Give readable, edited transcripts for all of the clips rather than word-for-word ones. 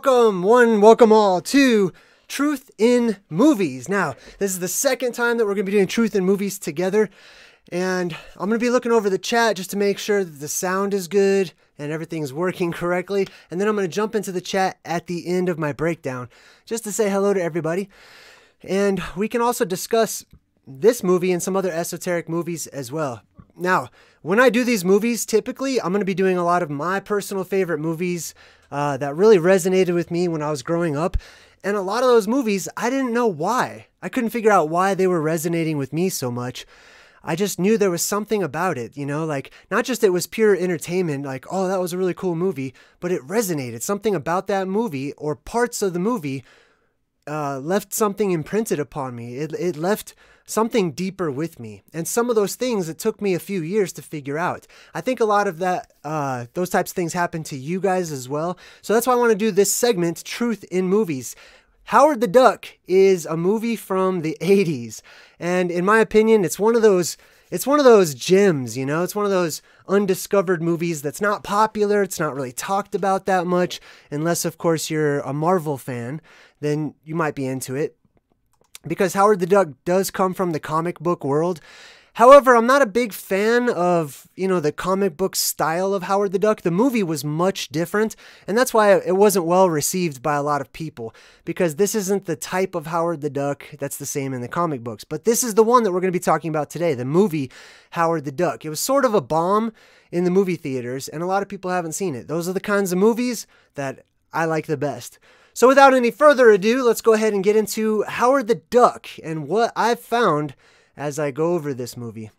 Welcome all to Truth in Movies. Now, this is the second time that we're going to be doing Truth in Movies together, and I'm going to be looking over the chat just to make sure that the sound is good and everything's working correctly, and then I'm going to jump into the chat at the end of my breakdown just to say hello to everybody, and we can also discuss this movie and some other esoteric movies as well. Now, when I do these movies, typically I'm going to be doing a lot of my personal favorite movies that really resonated with me when I was growing up. And a lot of those movies, I didn't know why. I couldn't figure out why they were resonating with me so much. I just knew there was something about it, you know, like not just it was pure entertainment, like, oh, that was a really cool movie, but it resonated. Something about that movie or parts of the movie left something imprinted upon me. It left something deeper with me. And some of those things, it took me a few years to figure out. I think a lot of that, those types of things happen to you guys as well. So that's why I want to do this segment, Truth in Movies. Howard the Duck is a movie from the 80s. And in my opinion, it's one of those gems, you know, it's one of those undiscovered movies that's not popular. It's not really talked about that much, unless of course you're a Marvel fan, then you might be into it. Because Howard the Duck does come from the comic book world. However, I'm not a big fan of, you know, the comic book style of Howard the Duck. The movie was much different, and that's why it wasn't well received by a lot of people, because this isn't the type of Howard the Duck that's the same in the comic books. But this is the one that we're going to be talking about today, the movie Howard the Duck. It was sort of a bomb in the movie theaters, and a lot of people haven't seen it. Those are the kinds of movies that I like the best. So without any further ado, let's go ahead and get into Howard the Duck and what I've found as I go over this movie.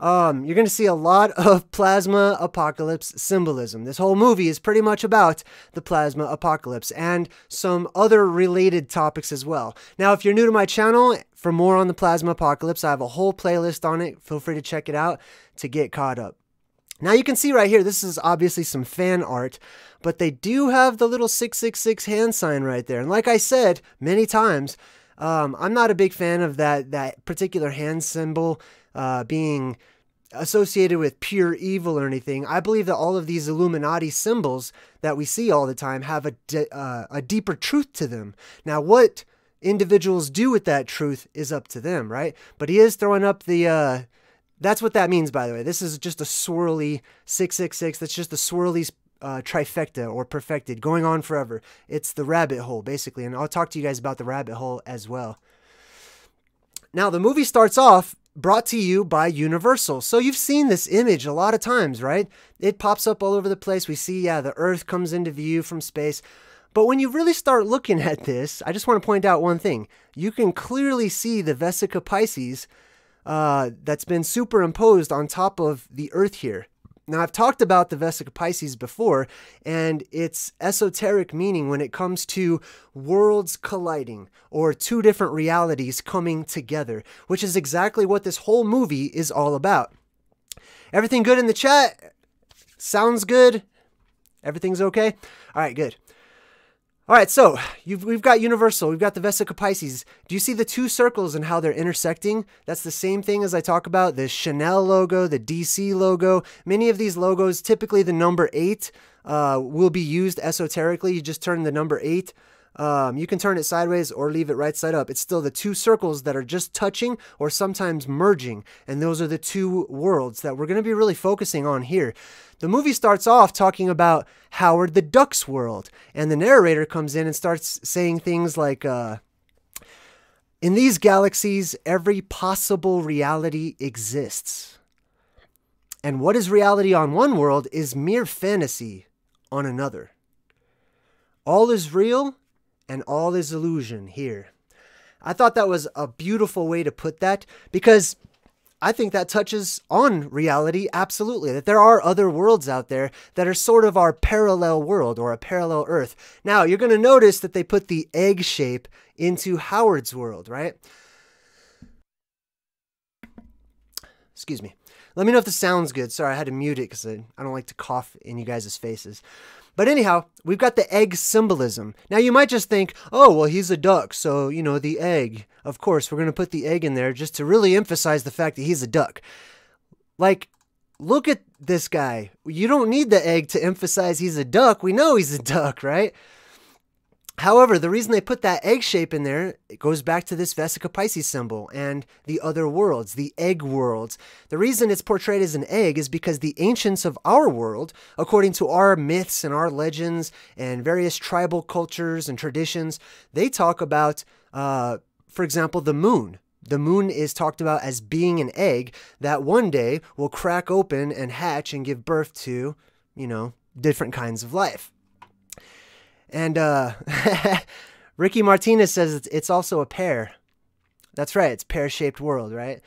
You're going to see a lot of plasma apocalypse symbolism. This whole movie is pretty much about the plasma apocalypse and some other related topics as well. Now, if you're new to my channel, for more on the plasma apocalypse, I have a whole playlist on it. Feel free to check it out to get caught up. Now you can see right here, this is obviously some fan art, but they do have the little 666 hand sign right there. And like I said many times, I'm not a big fan of that particular hand symbol being associated with pure evil or anything. I believe that all of these Illuminati symbols that we see all the time have a deeper truth to them. Now what individuals do with that truth is up to them, right? But he is throwing up the... That's what that means, by the way. This is just a swirly 666. That's just a swirly trifecta or perfected, going on forever. It's the rabbit hole, basically. And I'll talk to you guys about the rabbit hole as well. Now, the movie starts off brought to you by Universal. So you've seen this image a lot of times, right? It pops up all over the place. We see, yeah, the Earth comes into view from space. But when you really start looking at this, I just want to point out one thing. You can clearly see the Vesica Pisces that's been superimposed on top of the Earth here. Now, I've talked about the Vesica Pisces before, and its esoteric meaning when it comes to worlds colliding, or two different realities coming together, which is exactly what this whole movie is all about. Everything good in the chat? Sounds good? Everything's okay? All right, good. All right, so we've got Universal, we've got the Vesica Pisces. Do you see the two circles and how they're intersecting? That's the same thing as I talk about the Chanel logo, the DC logo. Many of these logos, typically the number 8 will be used esoterically. You just turn the number 8. You can turn it sideways or leave it right side up. It's still the two circles that are just touching or sometimes merging. And those are the two worlds that we're going to be really focusing on here. The movie starts off talking about Howard the Duck's world. And the narrator comes in and starts saying things like, in these galaxies, every possible reality exists. And what is reality on one world is mere fantasy on another. All is real and all is illusion here. I thought that was a beautiful way to put that, because I think that touches on reality, absolutely, that there are other worlds out there that are sort of our parallel world or a parallel Earth. Now, you're going to notice that they put the egg shape into Howard's world, right? Excuse me. Let me know if this sounds good. Sorry, I had to mute it because I don't like to cough in you guys' faces. But anyhow, we've got the egg symbolism. Now, you might just think, oh, well, he's a duck, so, you know, the egg. Of course, we're going to put the egg in there just to really emphasize the fact that he's a duck. Like, look at this guy. You don't need the egg to emphasize he's a duck. We know he's a duck, right? However, the reason they put that egg shape in there, it goes back to this Vesica Pisces symbol and the other worlds, the egg worlds. The reason it's portrayed as an egg is because the ancients of our world, according to our myths and our legends and various tribal cultures and traditions, they talk about, for example, the moon. The moon is talked about as being an egg that one day will crack open and hatch and give birth to, you know, different kinds of life. And Ricky Martinez says it's also a pear. That's right. It's pear-shaped world, right?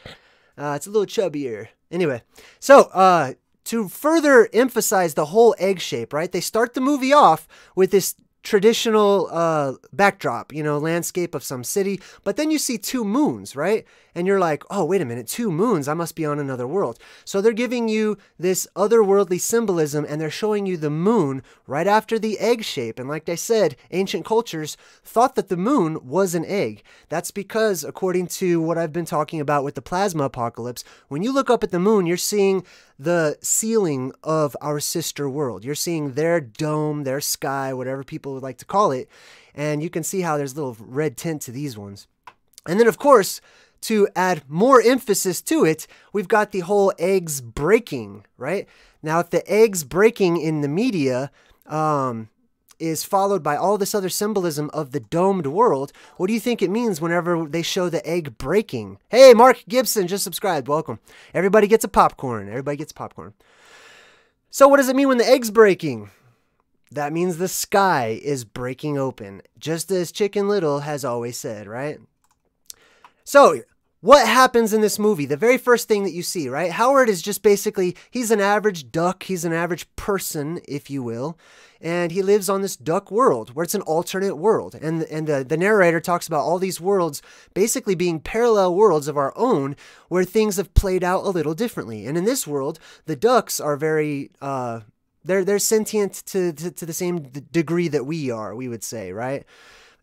It's a little chubbier. Anyway, so to further emphasize the whole egg shape, right? They start the movie off with this traditional backdrop, you know, landscape of some city. But then you see two moons, right? And you're like, oh, wait a minute, two moons, I must be on another world. So they're giving you this otherworldly symbolism, and they're showing you the moon right after the egg shape. And like I said, ancient cultures thought that the moon was an egg. That's because, according to what I've been talking about with the plasma apocalypse, when you look up at the moon, you're seeing the ceiling of our sister world. You're seeing their dome, their sky, whatever people would like to call it. And you can see how there's a little red tint to these ones. And then, of course, to add more emphasis to it, we've got the whole eggs breaking, right? Now, if the eggs breaking in the media is followed by all this other symbolism of the domed world, what do you think it means whenever they show the egg breaking? Hey, Mark Gibson just subscribed. Welcome. Everybody gets a popcorn. Everybody gets popcorn. So what does it mean when the egg's breaking? That means the sky is breaking open, just as Chicken Little has always said, right? So what happens in this movie? The very first thing that you see, right? Howard is just basically, he's an average duck. He's an average person, if you will. And he lives on this duck world where it's an alternate world. And the narrator talks about all these worlds basically being parallel worlds of our own where things have played out a little differently. And in this world, the ducks are very, they're sentient to the same degree that we are, we would say, right?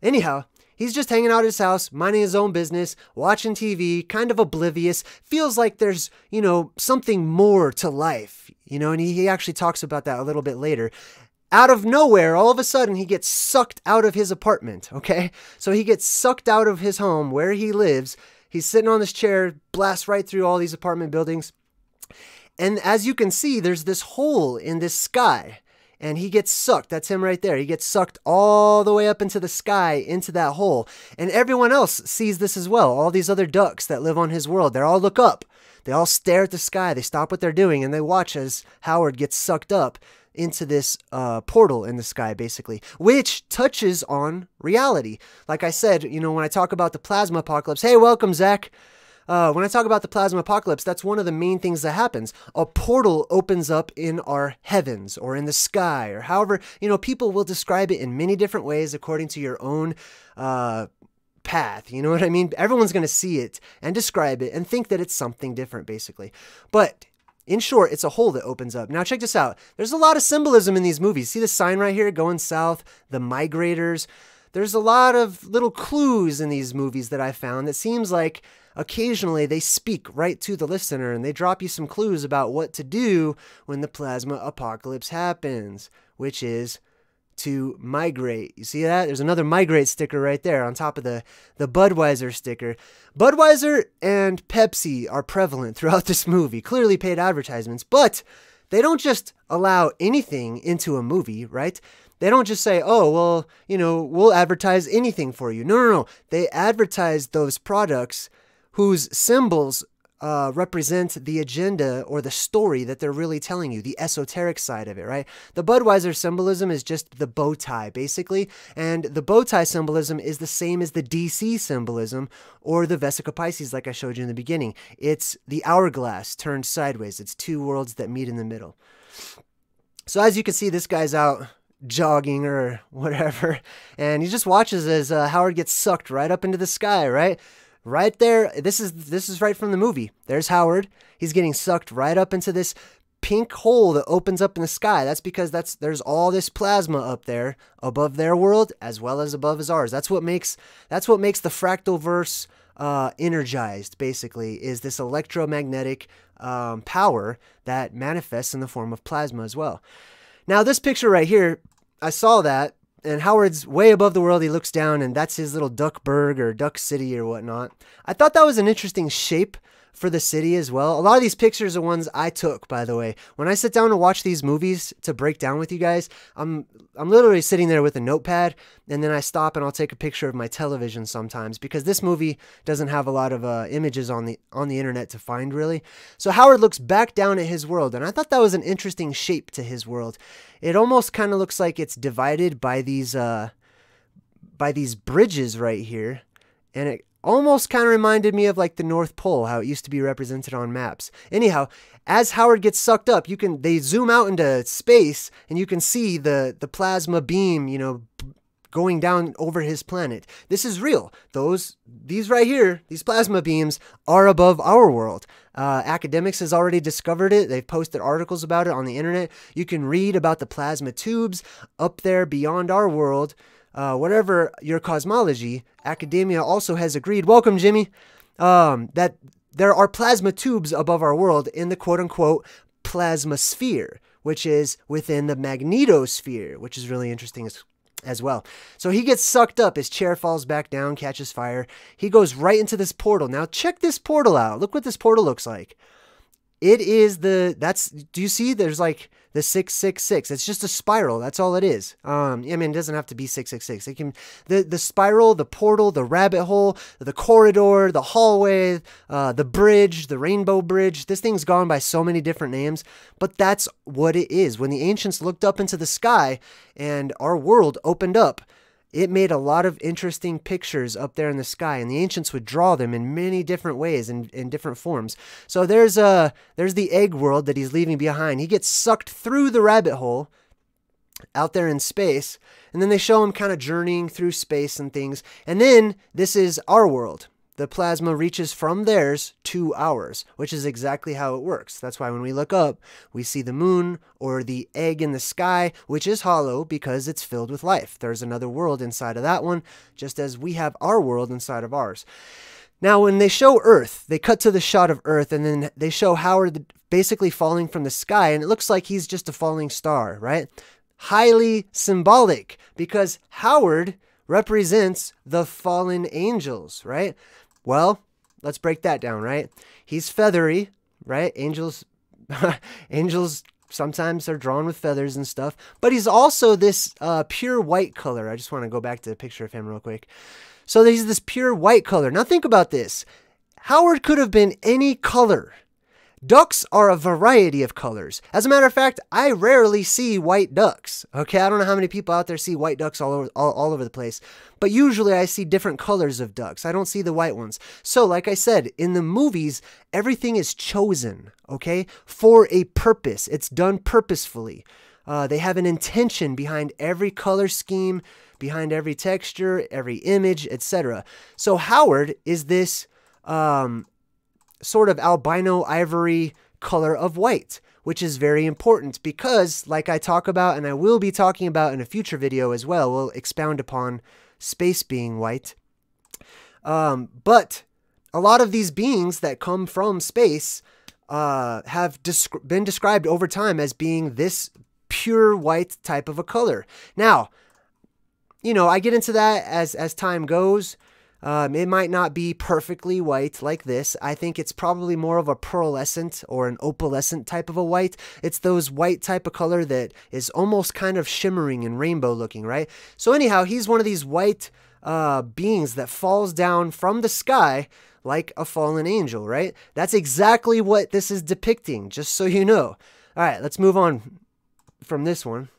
Anyhow, he's just hanging out at his house, minding his own business, watching TV, kind of oblivious, feels like there's, you know, something more to life, you know, and he actually talks about that a little bit later. Out of nowhere, all of a sudden, he gets sucked out of his apartment, okay? So he gets sucked out of his home where he lives. He's sitting on this chair, blasts right through all these apartment buildings. And as you can see, there's this hole in this sky. And he gets sucked. That's him right there. He gets sucked all the way up into the sky, into that hole. And everyone else sees this as well. All these other ducks that live on his world, they all look up. They all stare at the sky. They stop what they're doing, and they watch as Howard gets sucked up into this portal in the sky, basically, which touches on reality. Like I said, you know, when I talk about the plasma apocalypse, hey, welcome, Zach. When I talk about the plasma apocalypse, that's one of the main things that happens. A portal opens up in our heavens or in the sky, or however, you know, people will describe it in many different ways according to your own path. You know what I mean? Everyone's going to see it and describe it and think that it's something different, basically. But in short, it's a hole that opens up. Now, check this out. There's a lot of symbolism in these movies. See the sign right here, going south, the migrators. There's a lot of little clues in these movies that I found that seems like occasionally they speak right to the listener and they drop you some clues about what to do when the plasma apocalypse happens, which is to migrate. You see that? There's another migrate sticker right there on top of the Budweiser sticker. Budweiser and Pepsi are prevalent throughout this movie, clearly paid advertisements, but they don't just allow anything into a movie, right? They don't just say, oh, well, you know, we'll advertise anything for you. No. They advertise those products whose symbols represent the agenda or the story that they're really telling you, the esoteric side of it, right? The Budweiser symbolism is just the bow tie, basically, and the bow tie symbolism is the same as the DC symbolism or the Vesica Pisces, like I showed you in the beginning. It's the hourglass turned sideways. It's two worlds that meet in the middle. So as you can see, this guy's out jogging or whatever, and he just watches as Howard gets sucked right up into the sky, right? Right there, this is right from the movie. There's Howard. He's getting sucked right up into this pink hole that opens up in the sky. That's because there's all this plasma up there above their world as well as above ours. That's what makes the fractalverse energized, basically, is this electromagnetic power that manifests in the form of plasma as well. Now, this picture right here, I saw that And Howard's way above the world. He looks down, and that's his little Duckburg or Duck City or whatnot. I thought that was an interesting shape for the city as well. A lot of these pictures are ones I took, by the way. When I sit down to watch these movies to break down with you guys, I'm literally sitting there with a notepad, and then I stop and I'll take a picture of my television sometimes, because this movie doesn't have a lot of images on the internet to find, really. So Howard looks back down at his world, and I thought that was an interesting shape to his world. It almost kind of looks like it's divided by these bridges right here, and it almost kind of reminded me of like the North Pole, how it used to be represented on maps. Anyhow, as Howard gets sucked up, they zoom out into space, and you can see the plasma beam, you know, going down over his planet. This is real. These right here, these plasma beams are above our world. Academics has already discovered it. They've posted articles about it on the internet. You can read about the plasma tubes up there beyond our world. Whatever your cosmology, academia also has agreed, welcome Jimmy, that there are plasma tubes above our world in the quote-unquote plasma sphere, which is within the magnetosphere, which is really interesting as well. So he gets sucked up, his chair falls back down, catches fire. He goes right into this portal. Now check this portal out. Look what this portal looks like. It is do you see there's like the 666. It's just a spiral. That's all it is. I mean, it doesn't have to be 666. It can, the spiral, the portal, the rabbit hole, the corridor, the hallway, the bridge, the rainbow bridge. This thing's gone by so many different names, but that's what it is. When the ancients looked up into the sky and our world opened up, it made a lot of interesting pictures up there in the sky, and the ancients would draw them in many different ways and in different forms. So there's the egg world that he's leaving behind. He gets sucked through the rabbit hole out there in space, and then they show him kind of journeying through space and things. And then this is our world. The plasma reaches from theirs to ours, which is exactly how it works. That's why when we look up, we see the moon or the egg in the sky, which is hollow because it's filled with life. There's another world inside of that one, just as we have our world inside of ours. Now, when they show Earth, they cut to the shot of Earth, and then they show Howard basically falling from the sky, and it looks like he's just a falling star, right? Highly symbolic, because Howard represents the fallen angels, right? Well, let's break that down, right? He's feathery, right? Angels sometimes are drawn with feathers and stuff, but he's also this pure white color. I just want to go back to the picture of him real quick. So he's this pure white color. Now think about this. Howard could have been any color. Ducks are a variety of colors. As a matter of fact, I rarely see white ducks. Okay, I don't know how many people out there see white ducks all over the place, but usually I see different colors of ducks. I don't see the white ones. So like I said, in the movies, everything is chosen, okay, for a purpose. It's done purposefully. They have an intention behind every color scheme, behind every texture, every image, etc. So Howard is this sort of albino ivory color of white, which is very important because, like I talk about, and I will be talking about in a future video as well, we'll expound upon space being white. But a lot of these beings that come from space have been described over time as being this pure white type of a color. Now, you know, I get into that as time goes. It might not be perfectly white like this. I think it's probably more of a pearlescent or an opalescent type of a white. It's those white type of color that is almost kind of shimmering and rainbow looking, right? So anyhow, he's one of these white beings that falls down from the sky like a fallen angel, right? That's exactly what this is depicting, just so you know. All right, let's move on from this one.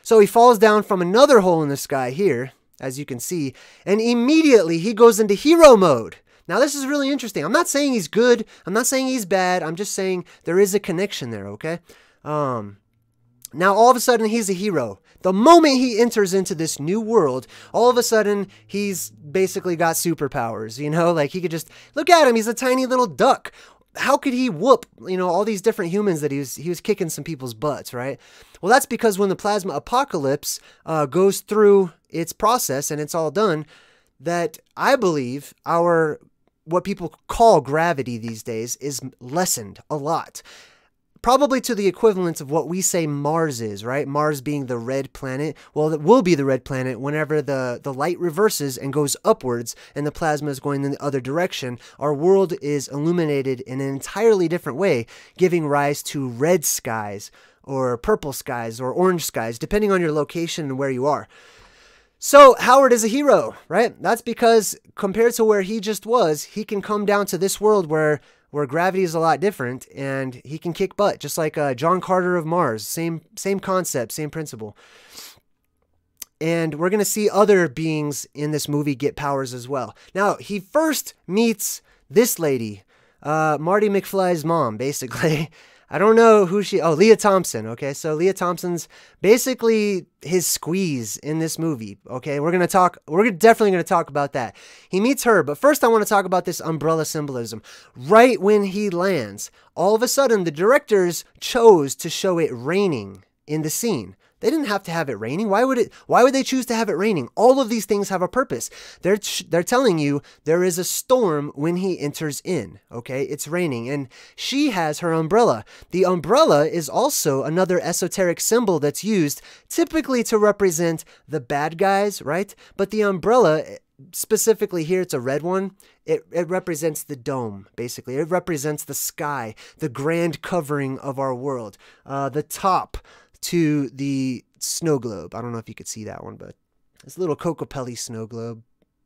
So he falls down from another hole in the sky here, as you can see, and immediately he goes into hero mode. Now this is really interesting. I'm not saying he's good. I'm not saying he's bad. I'm just saying there is a connection there, okay? Now all of a sudden he's a hero. The moment he enters into this new world, all of a sudden he's basically got superpowers, you know? Like he could just, look at him, he's a tiny little duck. How could he whoop, you know, all these different humans that he was kicking some people's butts, right? Well, that's because when the plasma apocalypse goes through its process and it's all done, that I believe what people call gravity these days is lessened a lot. probably to the equivalent of what we say Mars is, right? Mars being the red planet. Well, it will be the red planet whenever the light reverses and goes upwards and the plasma is going in the other direction. Our world is illuminated in an entirely different way, giving rise to red skies or purple skies or orange skies, depending on your location and where you are. So Howard is a hero, right? That's because compared to where he just was, he can come down to this world where gravity is a lot different, and he can kick butt, just like John Carter of Mars. Same concept, same principle. And we're going to see other beings in this movie get powers as well. Now, he first meets this lady, Marty McFly's mom, basically. I don't know who Leah Thompson, okay? So Leah Thompson's basically his squeeze in this movie, okay? We're definitely going to talk about that. He meets her, but first I want to talk about this umbrella symbolism. Right when he lands, all of a sudden the directors chose to show it raining in the scene. They didn't have to have it raining. Why would they choose to have it raining? All of these things have a purpose. They're telling you there is a storm when he enters in, okay? It's raining, and she has her umbrella. The umbrella is also another esoteric symbol that's used typically to represent the bad guys, right? But the umbrella, specifically here, it's a red one. It represents the dome, basically. It represents the sky, the grand covering of our world, the top to the snow globe. I don't know if you could see that one, but it's a little Cocopelli snow globe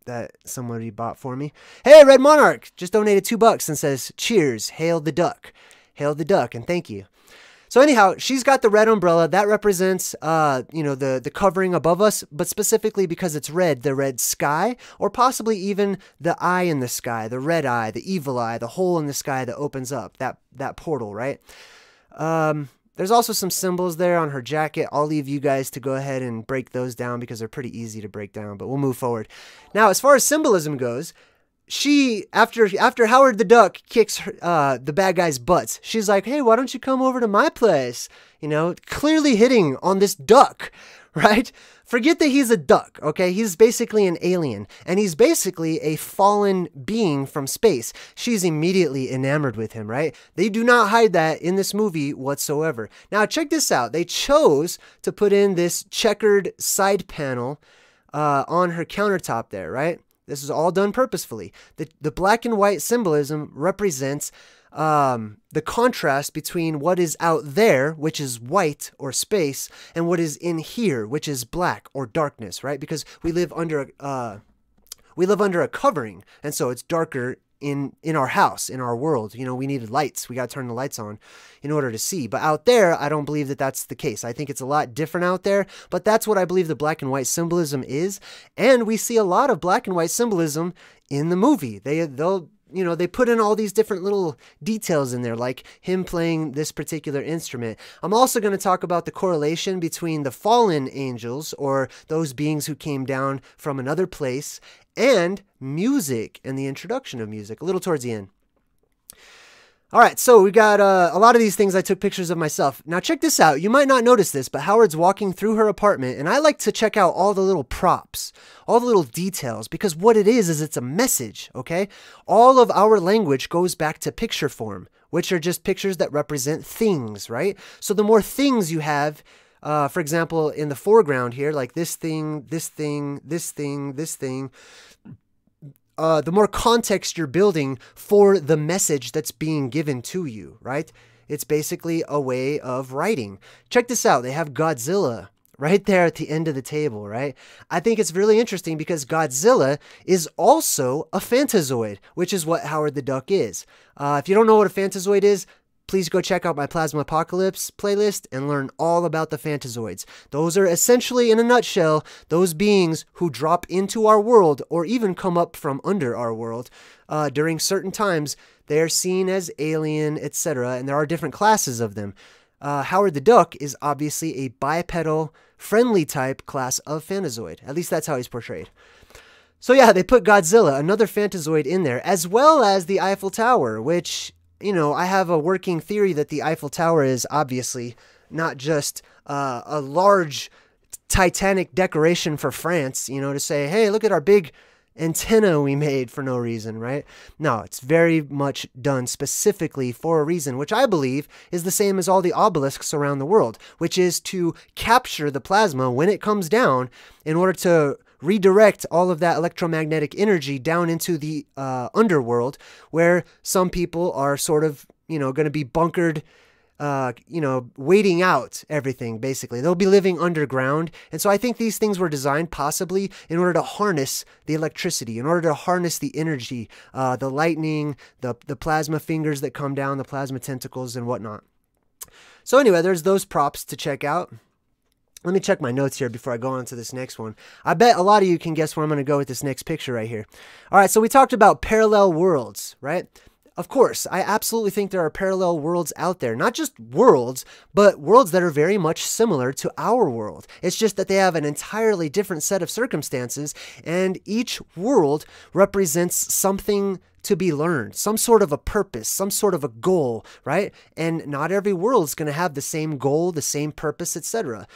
that somebody bought for me. Hey, Red Monarch just donated $2 and says, cheers, hail the duck. Hail the duck, and thank you. So anyhow, she's got the red umbrella. That represents, the covering above us, but specifically because it's red, the red sky, or possibly even the eye in the sky, the red eye, the evil eye, the hole in the sky that opens up, that portal, right? There's also some symbols there on her jacket. I'll leave you guys to go ahead and break those down because they're pretty easy to break down, but we'll move forward. Now, as far as symbolism goes, she, after Howard the Duck kicks the bad guy's butts, she's like, hey, why don't you come over to my place? You know, clearly hitting on this duck, right? Forget that he's a duck, okay? He's basically an alien, and he's basically a fallen being from space. She's immediately enamored with him, right? They do not hide that in this movie whatsoever. Now, check this out. They chose to put in this checkered side panel on her countertop there, right? This is all done purposefully. The black and white symbolism represents the contrast between what is out there, which is white or space, and what is in here, which is black or darkness, right? Because we live under a covering, and so it's darker in our house, in our world. You know, we needed lights. We got to turn the lights on in order to see. But out there, I don't believe that that's the case. I think it's a lot different out there, but that's what I believe the black and white symbolism is. And we see a lot of black and white symbolism in the movie. They put in all these different little details in there, like him playing this particular instrument. I'm also going to talk about the correlation between the fallen angels, or those beings who came down from another place, and music and the introduction of music a little towards the end. All right, so we got a lot of these things I took pictures of myself. Now check this out. You might not notice this, but Howard's walking through her apartment, and I like to check out all the little props, all the little details, because what it is it's a message, okay? All of our language goes back to picture form, which are just pictures that represent things, right? So the more things you have, for example, in the foreground here, like this thing, this thing, this thing, this thing, the more context you're building for the message that's being given to you, right? It's basically a way of writing. Check this out. They have Godzilla right there at the end of the table, right? I think it's really interesting because Godzilla is also a Fantazoid, which is what Howard the Duck is. If you don't know what a Fantazoid is, please go check out my Plasma Apocalypse playlist and learn all about the Fantazoids. Those are essentially, in a nutshell, those beings who drop into our world or even come up from under our world during certain times. They are seen as alien, etc., and there are different classes of them. Howard the Duck is obviously a bipedal, friendly type class of Fantazoid. At least that's how he's portrayed. So yeah, they put Godzilla, another Fantazoid, in there, as well as the Eiffel Tower, which, you know, I have a working theory that the Eiffel Tower is obviously not just a large Titanic decoration for France, you know, to say, hey, look at our big antenna we made for no reason, right? No, it's very much done specifically for a reason, which I believe is the same as all the obelisks around the world, which is to capture the plasma when it comes down in order to redirect all of that electromagnetic energy down into the underworld, where some people are sort of, going to be bunkered, waiting out everything, basically. They'll be living underground. And so I think these things were designed possibly in order to harness the electricity, in order to harness the energy, the lightning, the plasma fingers that come down, the plasma tentacles and whatnot. So anyway, there's those props to check out. Let me check my notes here before I go on to this next one. I bet a lot of you can guess where I'm going to go with this next picture right here. All right, so we talked about parallel worlds, right? Of course, I absolutely think there are parallel worlds out there. Not just worlds, but worlds that are very much similar to our world. It's just that they have an entirely different set of circumstances, and each world represents something to be learned, some sort of a purpose, some sort of a goal, right? And not every world is going to have the same goal, the same purpose, etc.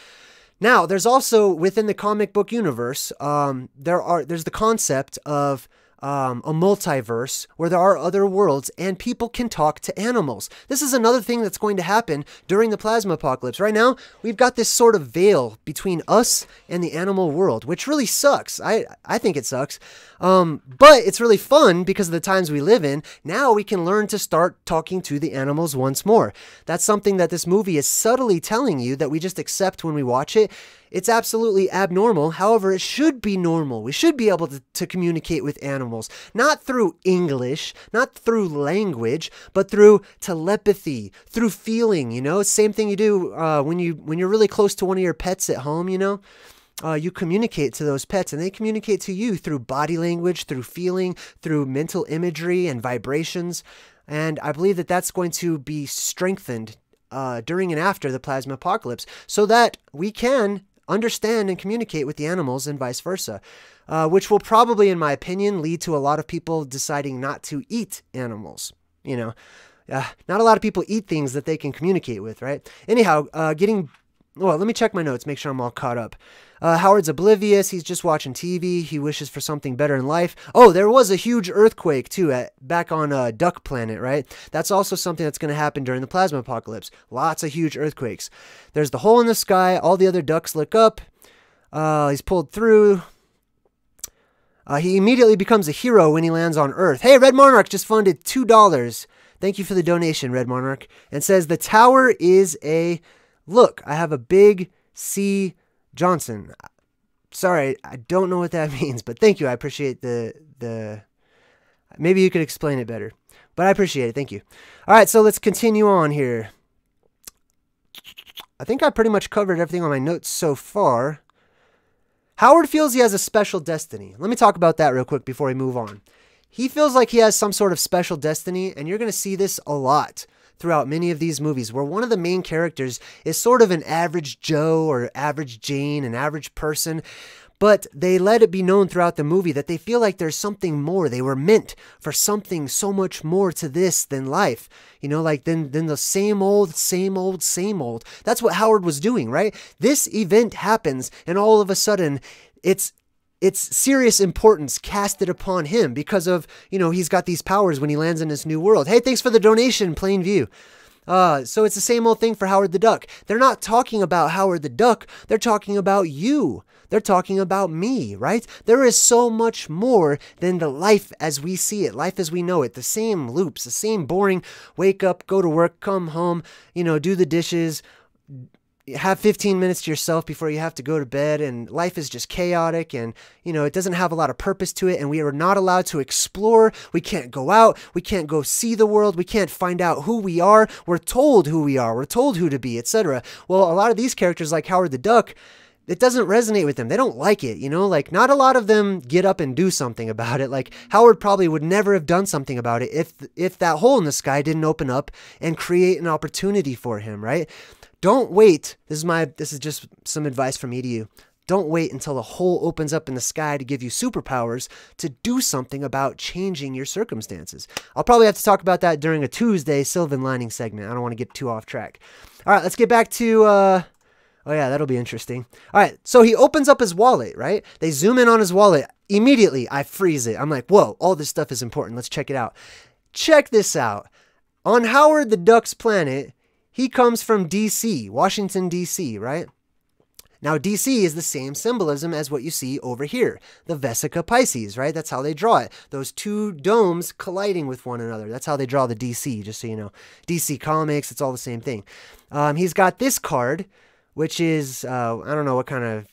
Now, there's also, within the comic book universe, there's the concept of a multiverse where there are other worlds and people can talk to animals. This is another thing that's going to happen during the plasma apocalypse. Right now, we've got this sort of veil between us and the animal world, which really sucks. I think it sucks. But it's really fun because of the times we live in. Now we can learn to start talking to the animals once more. That's something that this movie is subtly telling you that we just accept when we watch it. It's absolutely abnormal. However, it should be normal. We should be able to communicate with animals, not through English, not through language, but through telepathy, through feeling, Same thing you do when you're really close to one of your pets at home, you communicate to those pets and they communicate to you through body language, through feeling, through mental imagery and vibrations. And I believe that that's going to be strengthened during and after the plasma apocalypse so that we can understand and communicate with the animals and vice versa, which will probably, in my opinion, lead to a lot of people deciding not to eat animals. Not a lot of people eat things that they can communicate with, right? Anyhow, let me check my notes, make sure I'm all caught up. Howard's oblivious. He's just watching TV. He wishes for something better in life. Oh, there was a huge earthquake, too, back on Duck Planet, right? That's also something that's going to happen during the plasma apocalypse. Lots of huge earthquakes. There's the hole in the sky. All the other ducks look up. He's pulled through. He immediately becomes a hero when he lands on Earth. Hey, Red Monarch just funded $2. Thank you for the donation, Red Monarch. And says, the tower is a... Look, I have a big C. Johnson. Sorry, I don't know what that means, but thank you. I appreciate the maybe you could explain it better, but I appreciate it. Thank you. All right, so let's continue on here. I think I pretty much covered everything on my notes so far. Howard feels he has a special destiny. Let me talk about that real quick before we move on. He feels like he has some sort of special destiny, and you're going to see this a lot throughout many of these movies, where one of the main characters is sort of an average Joe or average Jane, an average person, but they let it be known throughout the movie that they feel like there's something more. They were meant for something so much more to this than life, than the same old. That's what Howard was doing, right? This event happens, and all of a sudden, it's serious importance casted upon him because of, he's got these powers when he lands in this new world. Hey, thanks for the donation, Plainview. So it's the same old thing for Howard the Duck. They're not talking about Howard the Duck. They're talking about you. They're talking about me, right? There is so much more than the life as we see it, life as we know it. The same loops, the same boring wake up, go to work, come home, do the dishes, have 15 minutes to yourself before you have to go to bed, and life is just chaotic, and it doesn't have a lot of purpose to it, and we are not allowed to explore. We can't go out, we can't go see the world, we can't find out who we are. We're told who we are, we're told who to be, etc. Well, a lot of these characters like Howard the Duck, it doesn't resonate with them. They don't like it, not a lot of them get up and do something about it. Like Howard probably would never have done something about it if that hole in the sky didn't open up and create an opportunity for him, right? Don't wait. This is just some advice from me to you. Don't wait until the hole opens up in the sky to give you superpowers to do something about changing your circumstances. I'll probably have to talk about that during a Tuesday Sylvan Lining segment. I don't want to get too off track. All right, let's get back to, Oh yeah, that'll be interesting. All right, so he opens up his wallet, right? They zoom in on his wallet. Immediately, I freeze it. I'm like, whoa, all this stuff is important. Let's check it out. Check this out. On Howard the Duck's planet, he comes from D.C., Washington, D.C., right? Now, D.C. is the same symbolism as what you see over here, the Vesica Pisces, right? That's how they draw it. Those two domes colliding with one another. That's how they draw the D.C., just so you know. D.C. Comics, it's all the same thing. He's got this card, which is, I don't know what kind of,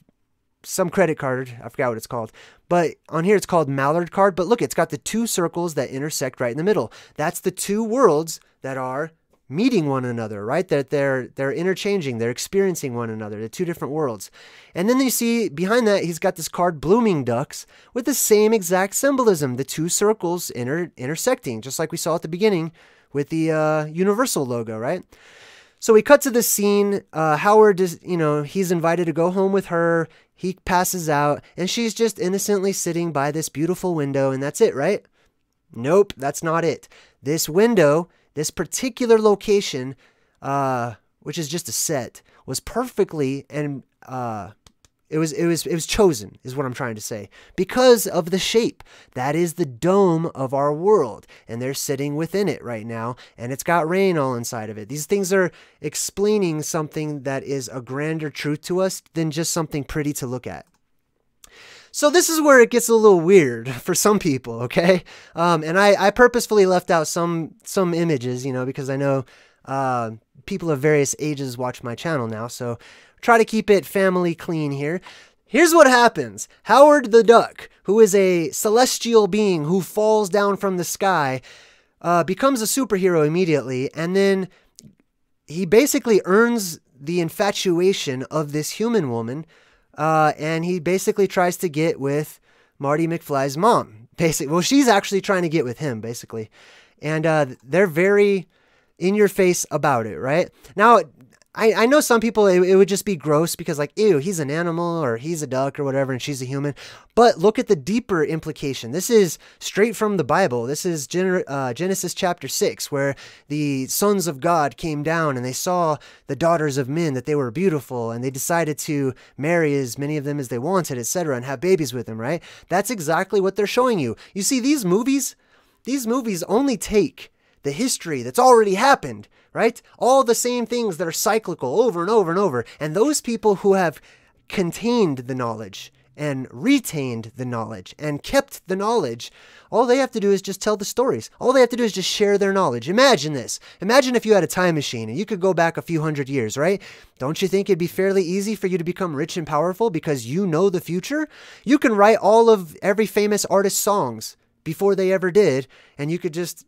some credit card. I forgot what it's called. But on here, it's called Mallard card. But look, it's got the two circles that intersect right in the middle. That's the two worlds that are meeting one another, right? That they're interchanging, they're experiencing one another, the two different worlds. And then you see behind that, he's got this card, Blooming Ducks, with the same exact symbolism, the two circles intersecting, just like we saw at the beginning with the Universal logo, right? So we cut to the scene. Howard is, he's invited to go home with her. He passes out, and she's just innocently sitting by this beautiful window, and that's it, right? Nope, that's not it. This window, this particular location, which is just a set, was perfectly and it was chosen, is what I'm trying to say, because of the shape. That is the dome of our world, and they're sitting within it right now, and it's got rain all inside of it. These things are explaining something that is a grander truth to us than just something pretty to look at. So this is where it gets a little weird for some people, okay? And I purposefully left out some images, because I know people of various ages watch my channel now, so try to keep it family clean here. Here's what happens. Howard the Duck, who is a celestial being who falls down from the sky, becomes a superhero immediately, and then he basically earns the infatuation of this human woman, and he basically tries to get with Marty McFly's mom. Well, she's actually trying to get with him, basically. And they're very in your face about it, right? Now, I know some people, it would just be gross because like, ew, he's an animal or he's a duck or whatever and she's a human. But look at the deeper implication. This is straight from the Bible. This is Genesis chapter 6, where the sons of God came down and they saw the daughters of men, that they were beautiful, and they decided to marry as many of them as they wanted, etc., and have babies with them, right? That's exactly what they're showing you. You see, these movies only take the history that's already happened, right? All the same things that are cyclical over and over and over. And those people who have contained the knowledge and retained the knowledge and kept the knowledge, all they have to do is just tell the stories. All they have to do is just share their knowledge. Imagine this. Imagine if you had a time machine and you could go back a few hundred years, right? Don't you think it'd be fairly easy for you to become rich and powerful because you know the future? You can write all of every famous artist's songs before they ever did, and you could just,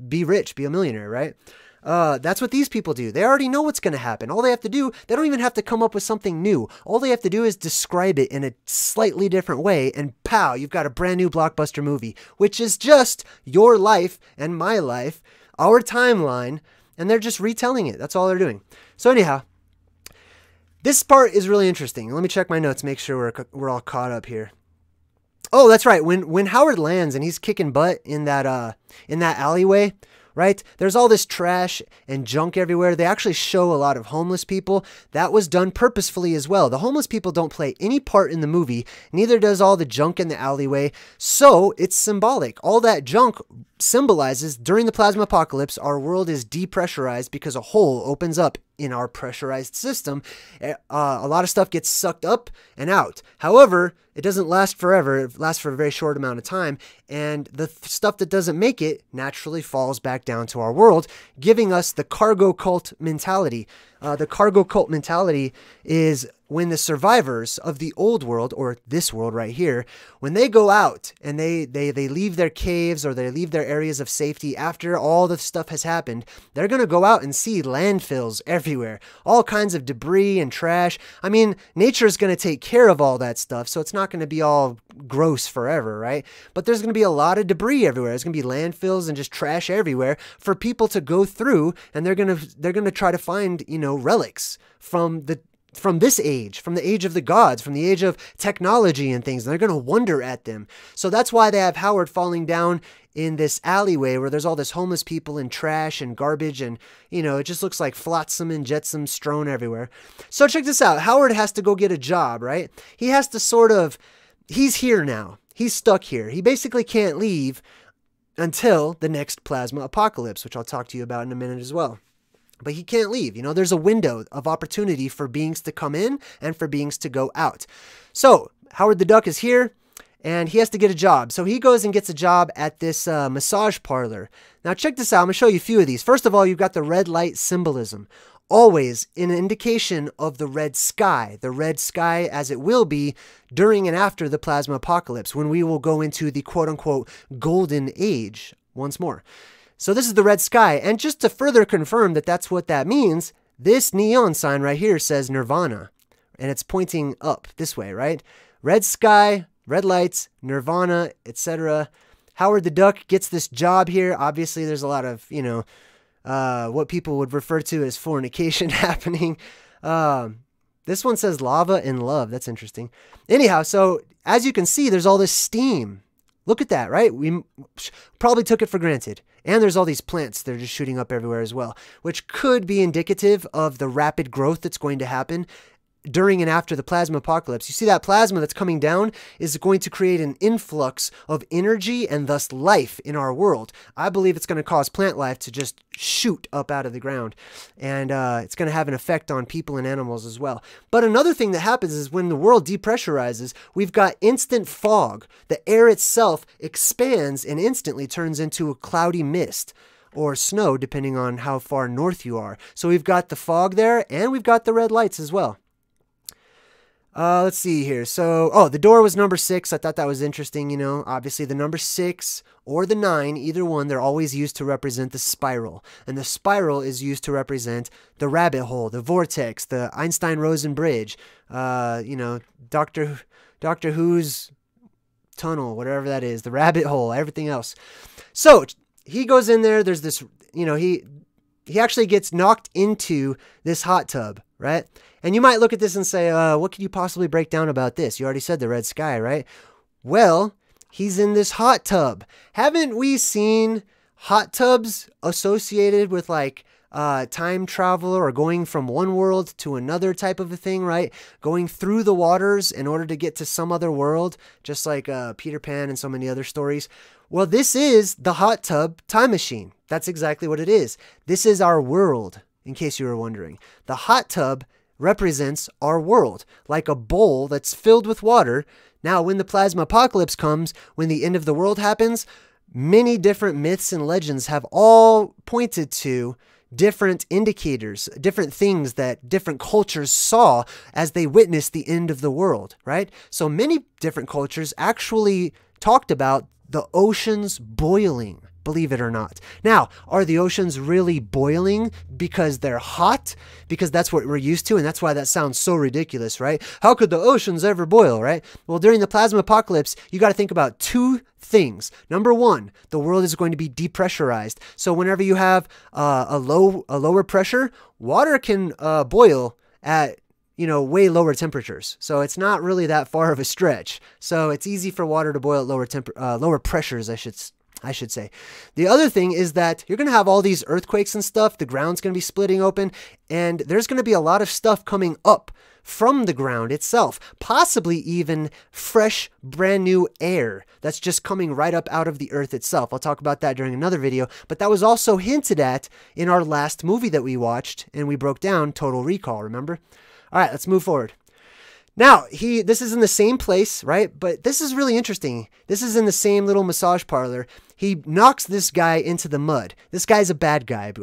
be rich, be a millionaire, right? That's what these people do. They already know what's going to happen. All they have to do, they don't even have to come up with something new. All they have to do is describe it in a slightly different way, and pow, you've got a brand new blockbuster movie, which is just your life and my life, our timeline, and they're just retelling it. That's all they're doing. So anyhow, this part is really interesting. Let me check my notes, make sure we're all caught up here. Oh, that's right. When Howard lands and he's kicking butt in that alleyway, right? There's all this trash and junk everywhere. They actually show a lot of homeless people. That was done purposefully as well. The homeless people don't play any part in the movie. Neither does all the junk in the alleyway. So it's symbolic. All that junk symbolizes during the plasma apocalypse, our world is depressurized because a hole opens up in our pressurized system. A lot of stuff gets sucked up and out. However, it doesn't last forever. It lasts for a very short amount of time. And the stuff that doesn't make it naturally falls back down to our world, giving us the cargo cult mentality. The cargo cult mentality is when the survivors of the old world, or this world right here, when they go out and they leave their caves or they leave their areas of safety after all the stuff has happened, they're going to go out and see landfills everywhere, all kinds of debris and trash. I mean, nature is going to take care of all that stuff, so it's not going to be all gross forever, right? But there's going to be a lot of debris everywhere. There's going to be landfills and just trash everywhere for people to go through, and they're going to try to find, relics from the from this age, from the age of the gods, from the age of technology and things. And they're going to wonder at them. So that's why they have Howard falling down in this alleyway where there's all this homeless people and trash and garbage. And, you know, it just looks like flotsam and jetsam strewn everywhere. So check this out. Howard has to go get a job, right? He has to he's here now. He's stuck here. He basically can't leave until the next plasma apocalypse, which I'll talk to you about in a minute as well. But he can't leave. You know, there's a window of opportunity for beings to come in and for beings to go out. So Howard the Duck is here and he has to get a job. So he goes and gets a job at this massage parlor. Now check this out. I'm going to show you a few of these. First of all, you've got the red light symbolism. Always an indication of the red sky as it will be during and after the plasma apocalypse, when we will go into the quote-unquote golden age once more. So this is the red sky. And just to further confirm that that's what that means, this neon sign right here says Nirvana. And it's pointing up this way, right? Red sky, red lights, Nirvana, etc. Howard the Duck gets this job here. Obviously, there's a lot of, you know, what people would refer to as fornication happening. This one says lava and love. That's interesting. Anyhow, so as you can see, there's all this steam. Look at that, right? We probably took it for granted. And there's all these plants that are just shooting up everywhere as well, which could be indicative of the rapid growth that's going to happen during and after the plasma apocalypse. You see that plasma that's coming down is going to create an influx of energy and thus life in our world. I believe it's going to cause plant life to just shoot up out of the ground. And it's going to have an effect on people and animals as well. But another thing that happens is when the world depressurizes, we've got instant fog. The air itself expands and instantly turns into a cloudy mist or snow, depending on how far north you are. So we've got the fog there and we've got the red lights as well. Let's see here. So, the door was number 6. I thought that was interesting, you know. Obviously, the number 6 or the 9, either one, they're always used to represent the spiral. And the spiral is used to represent the rabbit hole, the vortex, the Einstein-Rosen bridge, you know, Doctor Who's tunnel, whatever that is, the rabbit hole, everything else. So, he goes in there. There's this, you know, he actually gets knocked into this hot tub, right? And you might look at this and say, what could you possibly break down about this? You already said the red sky, right? Well, he's in this hot tub. Haven't we seen hot tubs associated with like time travel or going from one world to another type of a thing, right? Going through the waters in order to get to some other world, just like Peter Pan and so many other stories. Well, this is the hot tub time machine. That's exactly what it is. This is our world, in case you were wondering. The hot tub represents our world, like a bowl that's filled with water. Now, when the plasma apocalypse comes, when the end of the world happens, many different myths and legends have all pointed to different indicators, different things that different cultures saw as they witnessed the end of the world, right? So many different cultures actually talked about the oceans boiling, believe it or not. Now, are the oceans really boiling because they're hot? Because that's what we're used to, and that's why that sounds so ridiculous, right? How could the oceans ever boil, right? Well, during the plasma apocalypse, you got to think about 2 things. Number 1, the world is going to be depressurized. So whenever you have a lower pressure, water can boil at, you know, way lower temperatures. So it's not really that far of a stretch. So it's easy for water to boil at lower pressures, I should say. The other thing is that you're going to have all these earthquakes and stuff. The ground's going to be splitting open, and there's going to be a lot of stuff coming up from the ground itself, possibly even fresh, brand new air that's just coming right up out of the earth itself. I'll talk about that during another video, but that was also hinted at in our last movie that we watched and we broke down, Total Recall, remember? All right, let's move forward. Now, this is in the same place, right? But this is really interesting. This is in the same little massage parlor. He knocks this guy into the mud. This guy's a bad guy,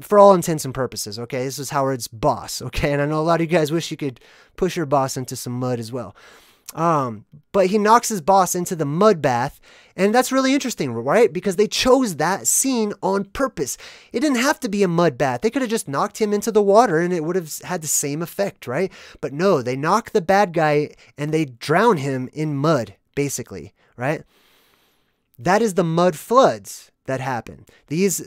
for all intents and purposes, okay? This is Howard's boss, okay? And I know a lot of you guys wish you could push your boss into some mud as well. But he knocks his boss into the mud bath, and that's really interesting, right? Because they chose that scene on purpose. It didn't have to be a mud bath. They could have just knocked him into the water and it would have had the same effect, right? But no, they knock the bad guy and they drown him in mud, basically, right? That is the mud floods. that happen.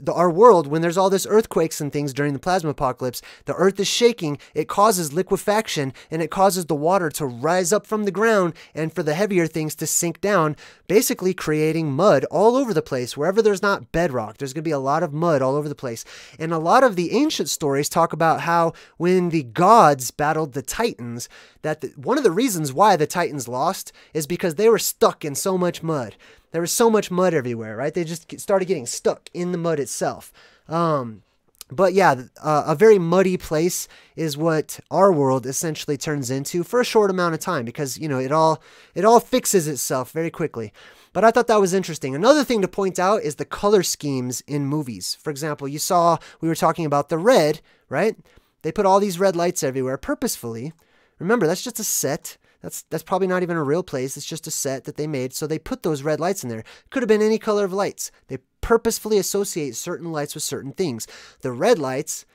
Our world, when there's all this earthquakes and things during the plasma apocalypse, the earth is shaking, it causes liquefaction, and it causes the water to rise up from the ground and for the heavier things to sink down, basically creating mud all over the place. Wherever there's not bedrock, there's going to be a lot of mud all over the place. And a lot of the ancient stories talk about how when the gods battled the Titans, that one of the reasons why the Titans lost is because they were stuck in so much mud. There was so much mud everywhere, right? They just started getting stuck in the mud itself. But yeah, a very muddy place is what our world essentially turns into for a short amount of time, because, you know, it all fixes itself very quickly. But I thought that was interesting. Another thing to point out is the color schemes in movies. For example, we were talking about the red, right? They put all these red lights everywhere purposefully. Remember, that's just a set. That's probably not even a real place. It's just a set that they made. So they put those red lights in there. Could have been any color of lights. They purposefully associate certain lights with certain things. The red lights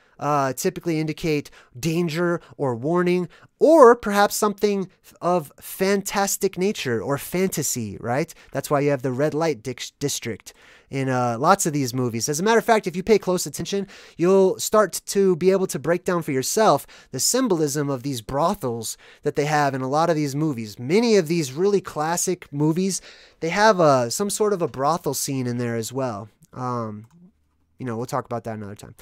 typically indicate danger or warning, or perhaps something of fantastic nature or fantasy, right? That's why you have the red light district in lots of these movies. As a matter of fact, if you pay close attention, you'll start to be able to break down for yourself the symbolism of these brothels that they have in a lot of these movies. Many of these really classic movies, they have some sort of a brothel scene in there as well. You know, we'll talk about that another time.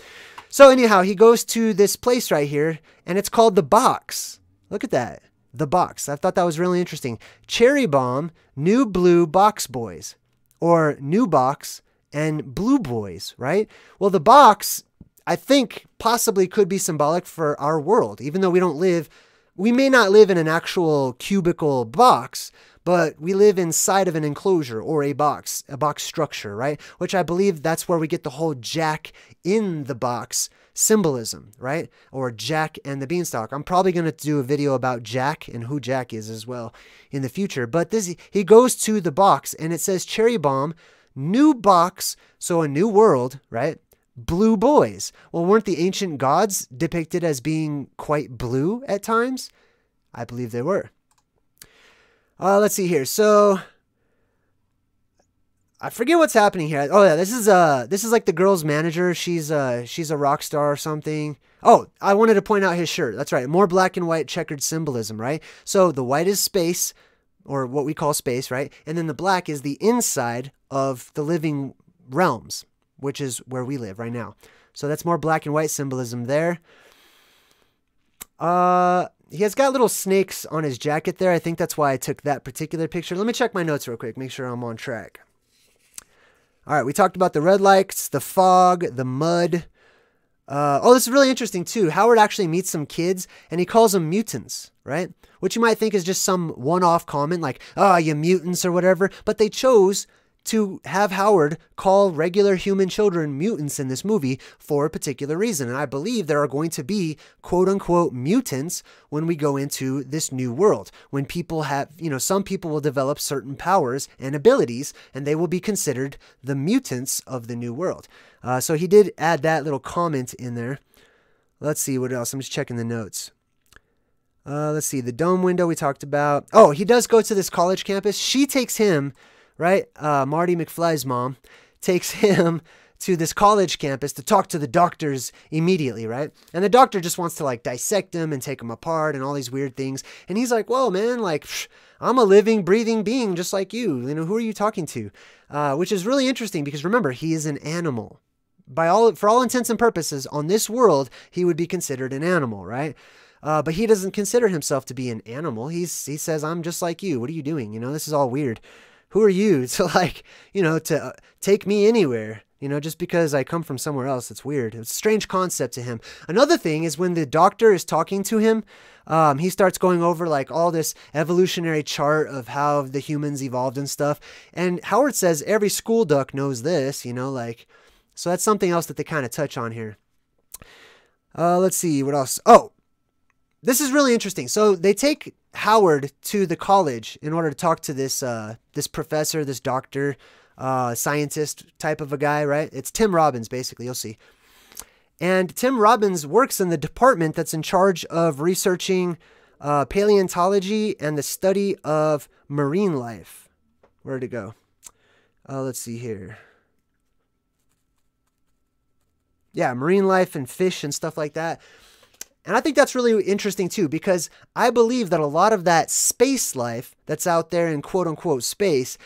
So anyhow, he goes to this place right here, and it's called the Box. Look at that. The Box. I thought that was really interesting. Cherry Bomb, New Blue Box Boys, or New Box and Blue Boys, right? Well, the Box, I think, possibly could be symbolic for our world, even though we may not live in an actual cubicle box, but we live inside of an enclosure or a box structure, right? Which I believe that's where we get the whole Jack in the Box symbolism, right? Or Jack and the Beanstalk. I'm probably going to do a video about Jack and who Jack is as well in the future. But he goes to the box and it says Cherry Bomb, New Box, so a new world, right? Blue Boys. Well, weren't the ancient gods depicted as being quite blue at times? I believe they were. Let's see here. So I forget what's happening here. Oh yeah, this is like the girl's manager. She's a rock star or something. Oh, I wanted to point out his shirt. That's right. More black and white checkered symbolism, right? So the white is space, or what we call space, right? And then the black is the inside of the living realms, which is where we live right now. So that's more black and white symbolism there. He has got little snakes on his jacket there. I think that's why I took that particular picture. Let me check my notes real quick, make sure I'm on track. All right, we talked about the red lights, the fog, the mud. Oh, this is really interesting too. Howard actually meets some kids and he calls them mutants, right? Which you might think is just some one-off comment like, oh, you mutants or whatever. But they chose to have Howard call regular human children mutants in this movie for a particular reason. And I believe there are going to be quote-unquote mutants when we go into this new world. When people have, some people will develop certain powers and abilities, and they will be considered the mutants of the new world. So he did add that little comment in there. Let's see what else. I'm just checking the notes. Let's see. The dome window we talked about. Oh, he does go to this college campus. She takes him, right? Marty McFly's mom takes him to this college campus to talk to the doctors immediately, right? And the doctor just wants to like dissect him and take him apart and all these weird things. And he's like, whoa, man, like, I'm a living, breathing being just like you. Who are you talking to? Which is really interesting because remember, he is an animal. For all intents and purposes, on this world, he would be considered an animal, right? But he doesn't consider himself to be an animal. He says, I'm just like you. What are you doing? This is all weird. Who are you to to take me anywhere? Just because I come from somewhere else. It's weird. It's a strange concept to him. Another thing is when the doctor is talking to him, he starts going over like all this evolutionary chart of how the humans evolved and stuff. And Howard says every school duck knows this, so that's something else that they kind of touch on here. Let's see what else. Oh, this is really interesting. So they take Howard to the college in order to talk to this this professor, this doctor, scientist type of a guy, right? It's Tim Robbins, basically. You'll see. And Tim Robbins works in the department that's in charge of researching paleontology and the study of marine life. Where'd it go? Let's see here. yeah, marine life and fish and stuff like that. And I think that's really interesting too, because I believe that a lot of that space life that's out there in quote unquote space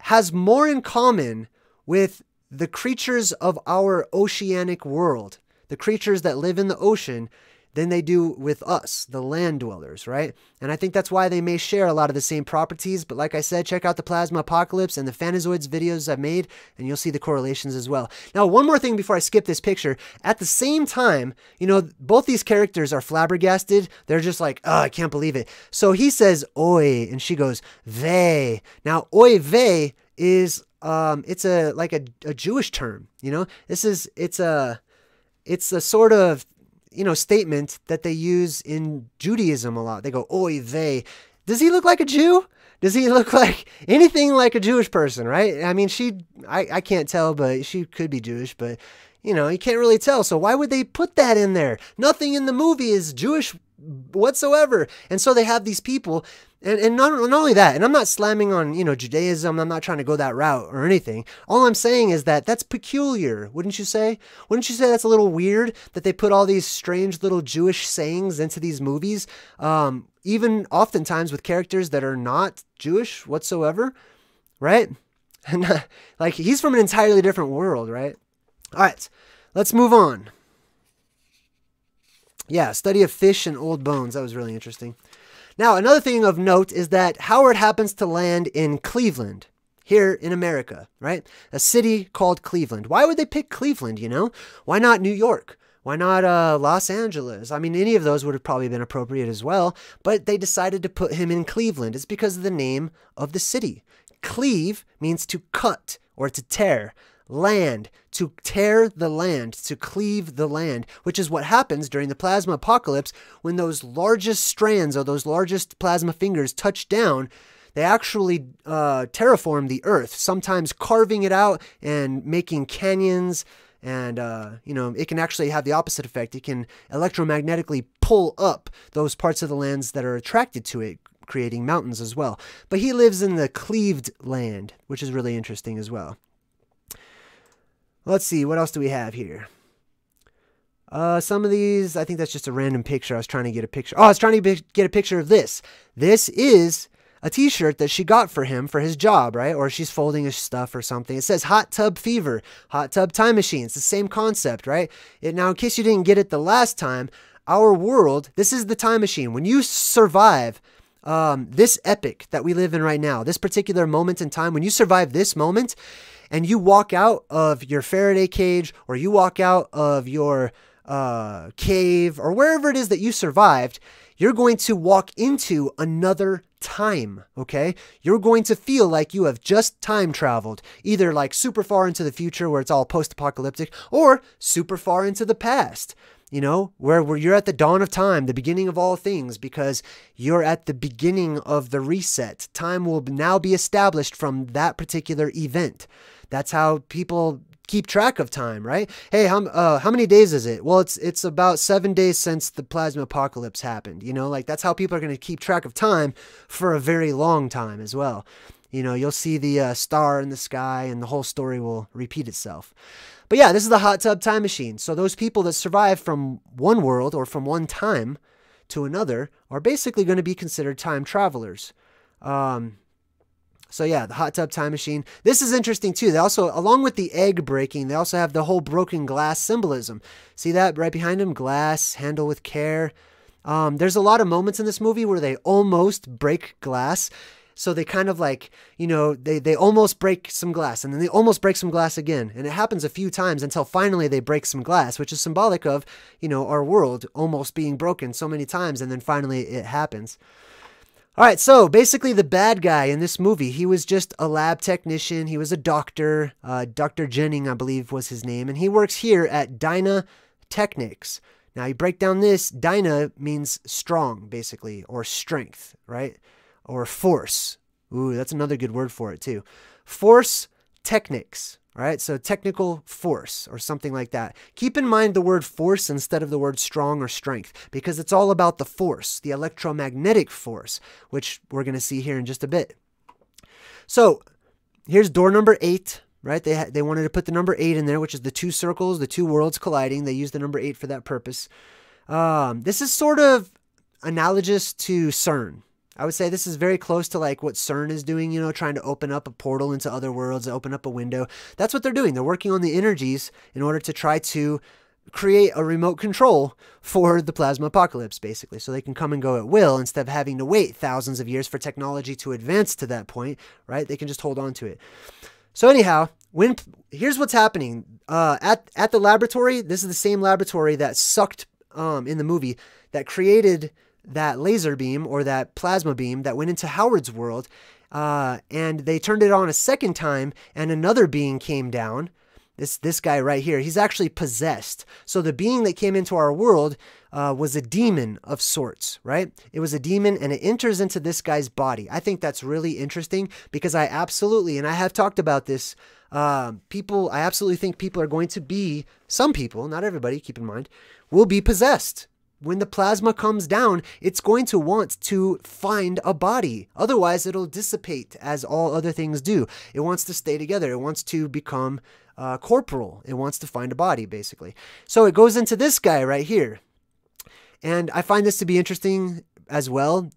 has more in common with the creatures of our oceanic world, the creatures that live in the ocean, than they do with us, the land dwellers, right? And I think that's why they may share a lot of the same properties. But like I said, check out the Plasma Apocalypse and the Fantazoids videos I've made, and you'll see the correlations as well. Now, one more thing before I skip this picture. At the same time, you know, both these characters are flabbergasted. They're just like, oh, I can't believe it. So he says, oi, and she goes, vey. Now, oi vey is, it's like a Jewish term, you know? It's a sort of, you know, statement that they use in Judaism a lot. They go, oy vey. Does he look like a Jew? Does he look like anything like a Jewish person, right? I mean, I can't tell, but she could be Jewish, but, you know, you can't really tell. So why would they put that in there? Nothing in the movie is Jewish whatsoever. And so they have these people, and not only that, and I'm not slamming on, you know, Judaism, I'm not trying to go that route or anything. All I'm saying is that that's peculiar, wouldn't you say? Wouldn't you say that's a little weird that they put all these strange little Jewish sayings into these movies, even oftentimes with characters that are not Jewish whatsoever, right? And like, he's from an entirely different world, right? All right, let's move on. Yeah, study of fish and old bones. That was really interesting. Now, another thing of note is that Howard happens to land in Cleveland, here in America, right? A city called Cleveland. Why would they pick Cleveland, you know? Why not New York? Why not Los Angeles? I mean, any of those would have probably been appropriate as well, but they decided to put him in Cleveland. It's because of the name of the city. Cleave means to cut or to tear. Land, to tear the land, to cleave the land, which is what happens during the plasma apocalypse when those largest strands or those largest plasma fingers touch down. They actually terraform the earth, sometimes carving it out and making canyons. And, you know, it can actually have the opposite effect. It can electromagnetically pull up those parts of the lands that are attracted to it, creating mountains as well. But he lives in the cleaved land, which is really interesting as well. Let's see, what else do we have here? Some of these, I think that's just a random picture. I was trying to get a picture. Oh, I was trying to get a picture of this. This is a t-shirt that she got for him for his job, right? Or she's folding his stuff or something. It says Hot Tub Fever, Hot Tub Time Machine. It's the same concept, right? Now, in case you didn't get it the last time, our world, this is the time machine. When you survive this epic that we live in right now, this particular moment in time, when you survive this moment, and you walk out of your Faraday cage, or you walk out of your cave, or wherever it is that you survived, you're going to walk into another time, okay? You're going to feel like you have just time traveled, either like super far into the future where it's all post-apocalyptic, or super far into the past, you know, where you're at the dawn of time, the beginning of all things, because you're at the beginning of the reset. Time will now be established from that particular event. That's how people keep track of time, right? Hey, how many days is it? Well, it's about 7 days since the plasma apocalypse happened. You know, like that's how people are going to keep track of time for a very long time as well. You know, you'll see the star in the sky and the whole story will repeat itself. But yeah, this is the hot tub time machine. So those people that survive from one world or from one time to another are basically going to be considered time travelers. So yeah, the hot tub time machine. This is interesting too. They also, along with the egg breaking, they also have the whole broken glass symbolism. See that right behind him? Glass, handle with care. There's a lot of moments in this movie where they almost break glass. So they kind of like, you know, they almost break some glass and then they almost break some glass again. And it happens a few times until finally they break some glass, which is symbolic of, you know, our world almost being broken so many times. And then finally it happens. All right, so basically the bad guy in this movie, he was just a lab technician. He was a doctor. Dr. Jennings, I believe, was his name. And he works here at Dyna Technics. Now, you break down this, Dyna means strong, basically, or strength, right? Or force. Ooh, that's another good word for it, too. Force Technics. All right, so technical force or something like that. Keep in mind the word force instead of the word strong or strength, because it's all about the force, the electromagnetic force, which we're going to see here in just a bit. So here's door number 8. right? They wanted to put the number 8 in there, which is the two circles, the two worlds colliding. They used the number 8 for that purpose. This is sort of analogous to CERN. I would say this is very close to like what CERN is doing, you know, trying to open up a portal into other worlds, open up a window. That's what they're doing. They're working on the energies in order to try to create a remote control for the plasma apocalypse, basically, so they can come and go at will instead of having to wait thousands of years for technology to advance to that point, right? They can just hold on to it. So anyhow, here's what's happening. At the laboratory, this is the same laboratory that sucked in the movie, that created that laser beam or that plasma beam that went into Howard's world, and they turned it on a second time, and another being came down. This guy right here, he's actually possessed. So the being that came into our world was a demon of sorts, right? It was a demon, and it enters into this guy's body. I think that's really interesting because I absolutely, and I have talked about this, I absolutely think people are going to be, some people, not everybody, keep in mind, will be possessed. When the plasma comes down, it's going to want to find a body. Otherwise, it'll dissipate as all other things do. It wants to stay together. It wants to become corporal. It wants to find a body, basically. So it goes into this guy right here. And I find this to be interesting as well.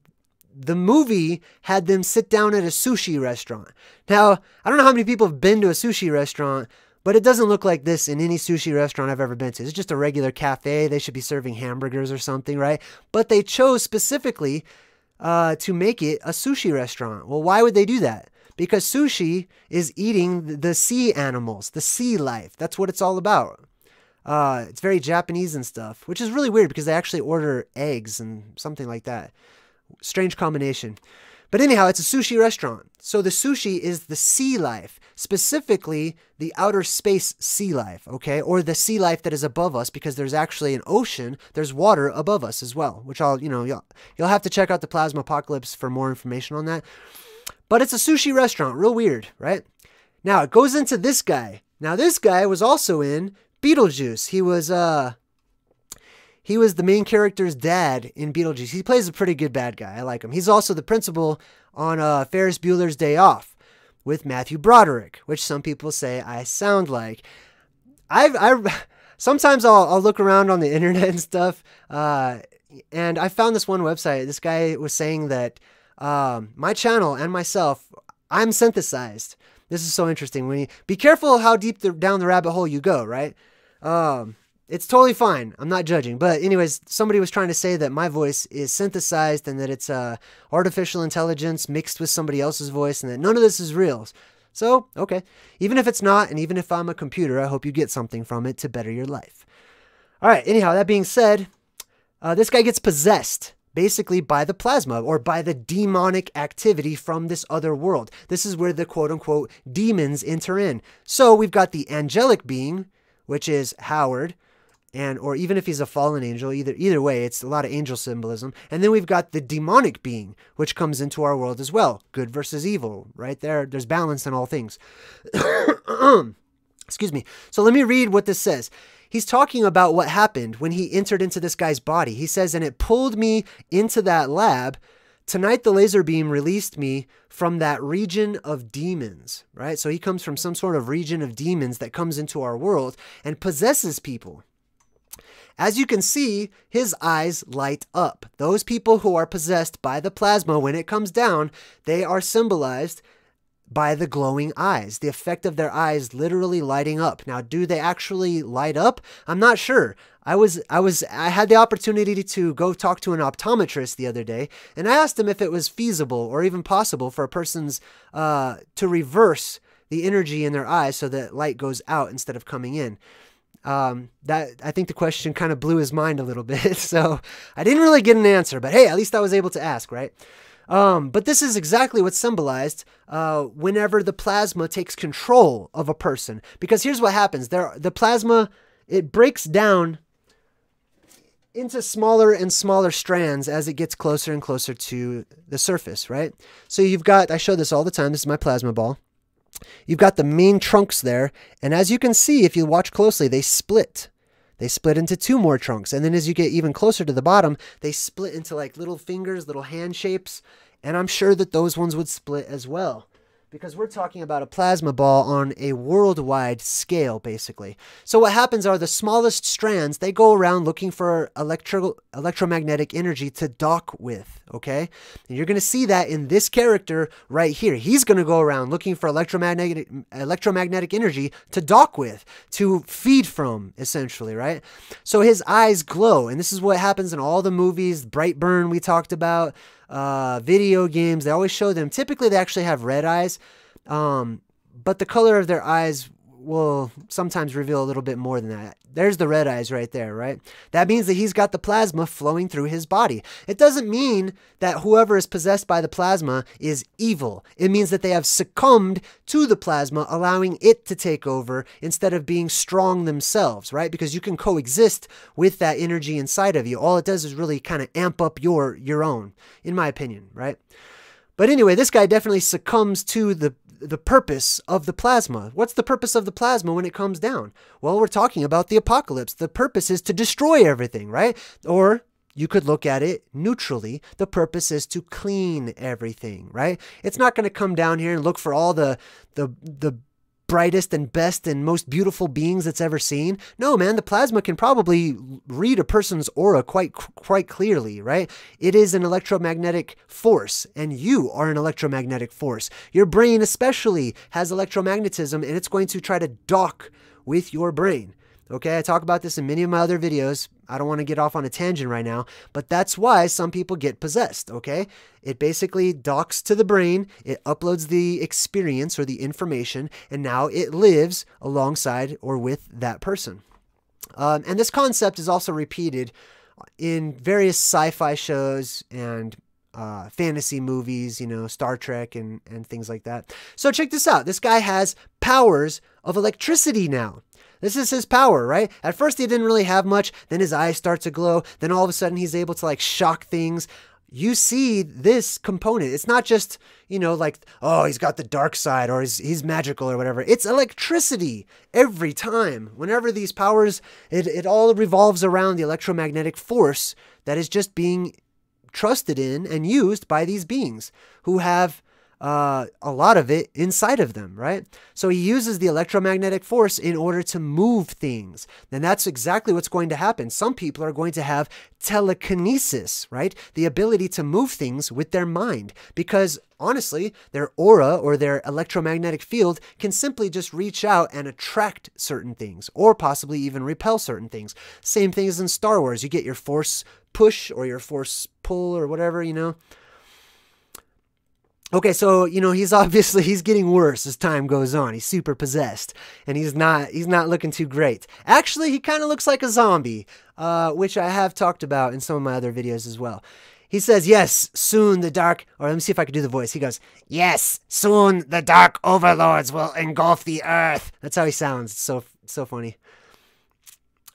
The movie had them sit down at a sushi restaurant. Now, I don't know how many people have been to a sushi restaurant, but it doesn't look like this in any sushi restaurant I've ever been to. It's just a regular cafe. They should be serving hamburgers or something, right? But they chose specifically to make it a sushi restaurant. Well, why would they do that? Because sushi is eating the sea animals, the sea life. That's what it's all about. It's very Japanese and stuff, which is really weird because they actually order eggs and something like that. Strange combination. But anyhow, it's a sushi restaurant. So the sushi is the sea life, specifically the outer space sea life, okay? Or the sea life that is above us, because there's actually an ocean, there's water above us as well, which you'll have to check out the Plasma Apocalypse for more information on that. But it's a sushi restaurant, real weird, right? Now it goes into this guy. Now this guy was also in Beetlejuice. He was the main character's dad in Beetlejuice. He plays a pretty good bad guy. I like him. He's also the principal on Ferris Bueller's Day Off with Matthew Broderick, which some people say I sound like. Sometimes I'll look around on the internet and stuff, and I found this one website. This guy was saying that my channel and myself, I'm synthesized. This is so interesting. Be careful how deep down the rabbit hole you go, right? It's totally fine. I'm not judging. But anyways, somebody was trying to say that my voice is synthesized and that it's artificial intelligence mixed with somebody else's voice and that none of this is real. So, okay. Even if it's not, and even if I'm a computer, I hope you get something from it to better your life. All right. Anyhow, that being said, this guy gets possessed basically by the plasma or by the demonic activity from this other world. This is where the quote-unquote demons enter in. So we've got the angelic being, which is Howard, or even if he's a fallen angel, either way, it's a lot of angel symbolism. And then we've got the demonic being, which comes into our world as well. Good versus evil, right there. There's balance in all things. Excuse me. So let me read what this says. He's talking about what happened when he entered into this guy's body. He says, and it pulled me into that lab. Tonight, the laser beam released me from that region of demons, right? So he comes from some sort of region of demons that comes into our world and possesses people. As you can see, his eyes light up. Those people who are possessed by the plasma, when it comes down, they are symbolized by the glowing eyes, the effect of their eyes literally lighting up. Now, do they actually light up? I'm not sure. I had the opportunity to go talk to an optometrist the other day, and I asked him if it was feasible or even possible for a person's to reverse the energy in their eyes so that light goes out instead of coming in. I think the question kind of blew his mind a little bit, so I didn't really get an answer, but hey, at least I was able to ask, right? But this is exactly what's symbolized whenever the plasma takes control of a person. Because here's what happens. The plasma, it breaks down into smaller and smaller strands as it gets closer and closer to the surface, right? So you've got, I show this all the time, this is my plasma ball. You've got the main trunks there, and as you can see, if you watch closely, they split. They split into two more trunks, and then as you get even closer to the bottom, they split into like little fingers, little hand shapes, and I'm sure that those ones would split as well. because we're talking about a plasma ball on a worldwide scale, basically. So what happens are the smallest strands, they go around looking for electromagnetic energy to dock with, okay? And you're going to see that in this character right here. He's going to go around looking for electromagnetic energy to dock with, to feed from, essentially, right? So his eyes glow, and this is what happens in all the movies, Brightburn we talked about, video games, they always show them. Typically, they actually have red eyes, but the color of their eyes will sometimes reveal a little bit more than that. There's the red eyes right there, right? That means that he's got the plasma flowing through his body. It doesn't mean that whoever is possessed by the plasma is evil. It means that they have succumbed to the plasma, allowing it to take over instead of being strong themselves, right? Because you can coexist with that energy inside of you. All it does is really kind of amp up your own, in my opinion, right? But anyway, this guy definitely succumbs to the purpose of the plasma. What's the purpose of the plasma when it comes down? Well, we're talking about the apocalypse. The purpose is to destroy everything, right? Or you could look at it neutrally. The purpose is to clean everything, right? It's not going to come down here and look for all the brightest and best and most beautiful beings it's ever seen. No, man, the plasma can probably read a person's aura quite clearly, right? It is an electromagnetic force, and you are an electromagnetic force. Your brain especially has electromagnetism, and it's going to try to dock with your brain. Okay, I talk about this in many of my other videos. I don't want to get off on a tangent right now, but that's why some people get possessed, okay? It basically docks to the brain, it uploads the experience or the information, and now it lives alongside or with that person. And this concept is also repeated in various sci-fi shows and fantasy movies, you know, Star Trek and things like that. So check this out. This guy has powers of electricity now. This is his power, right? At first he didn't really have much, then his eyes start to glow, then all of a sudden he's able to like shock things. You see this component. It's not just, you know, like, oh, he's got the dark side or he's magical or whatever. It's electricity every time. Whenever these powers, it all revolves around the electromagnetic force that is just being trusted in and used by these beings who have a lot of it inside of them, right? So he uses the electromagnetic force in order to move things. And that's exactly what's going to happen. Some people are going to have telekinesis, right? The ability to move things with their mind, because honestly, their aura or their electromagnetic field can simply just reach out and attract certain things, or possibly even repel certain things. Same thing as in Star Wars. You get your force push or your force pull or whatever, you know. Okay, so, you know, he's getting worse as time goes on. He's super possessed, and he's not looking too great. Actually, he kind of looks like a zombie, which I have talked about in some of my other videos as well. He says, yes, soon the dark, or let me see if I can do the voice. He goes, yes, soon the dark overlords will engulf the earth. That's how he sounds. It's so funny.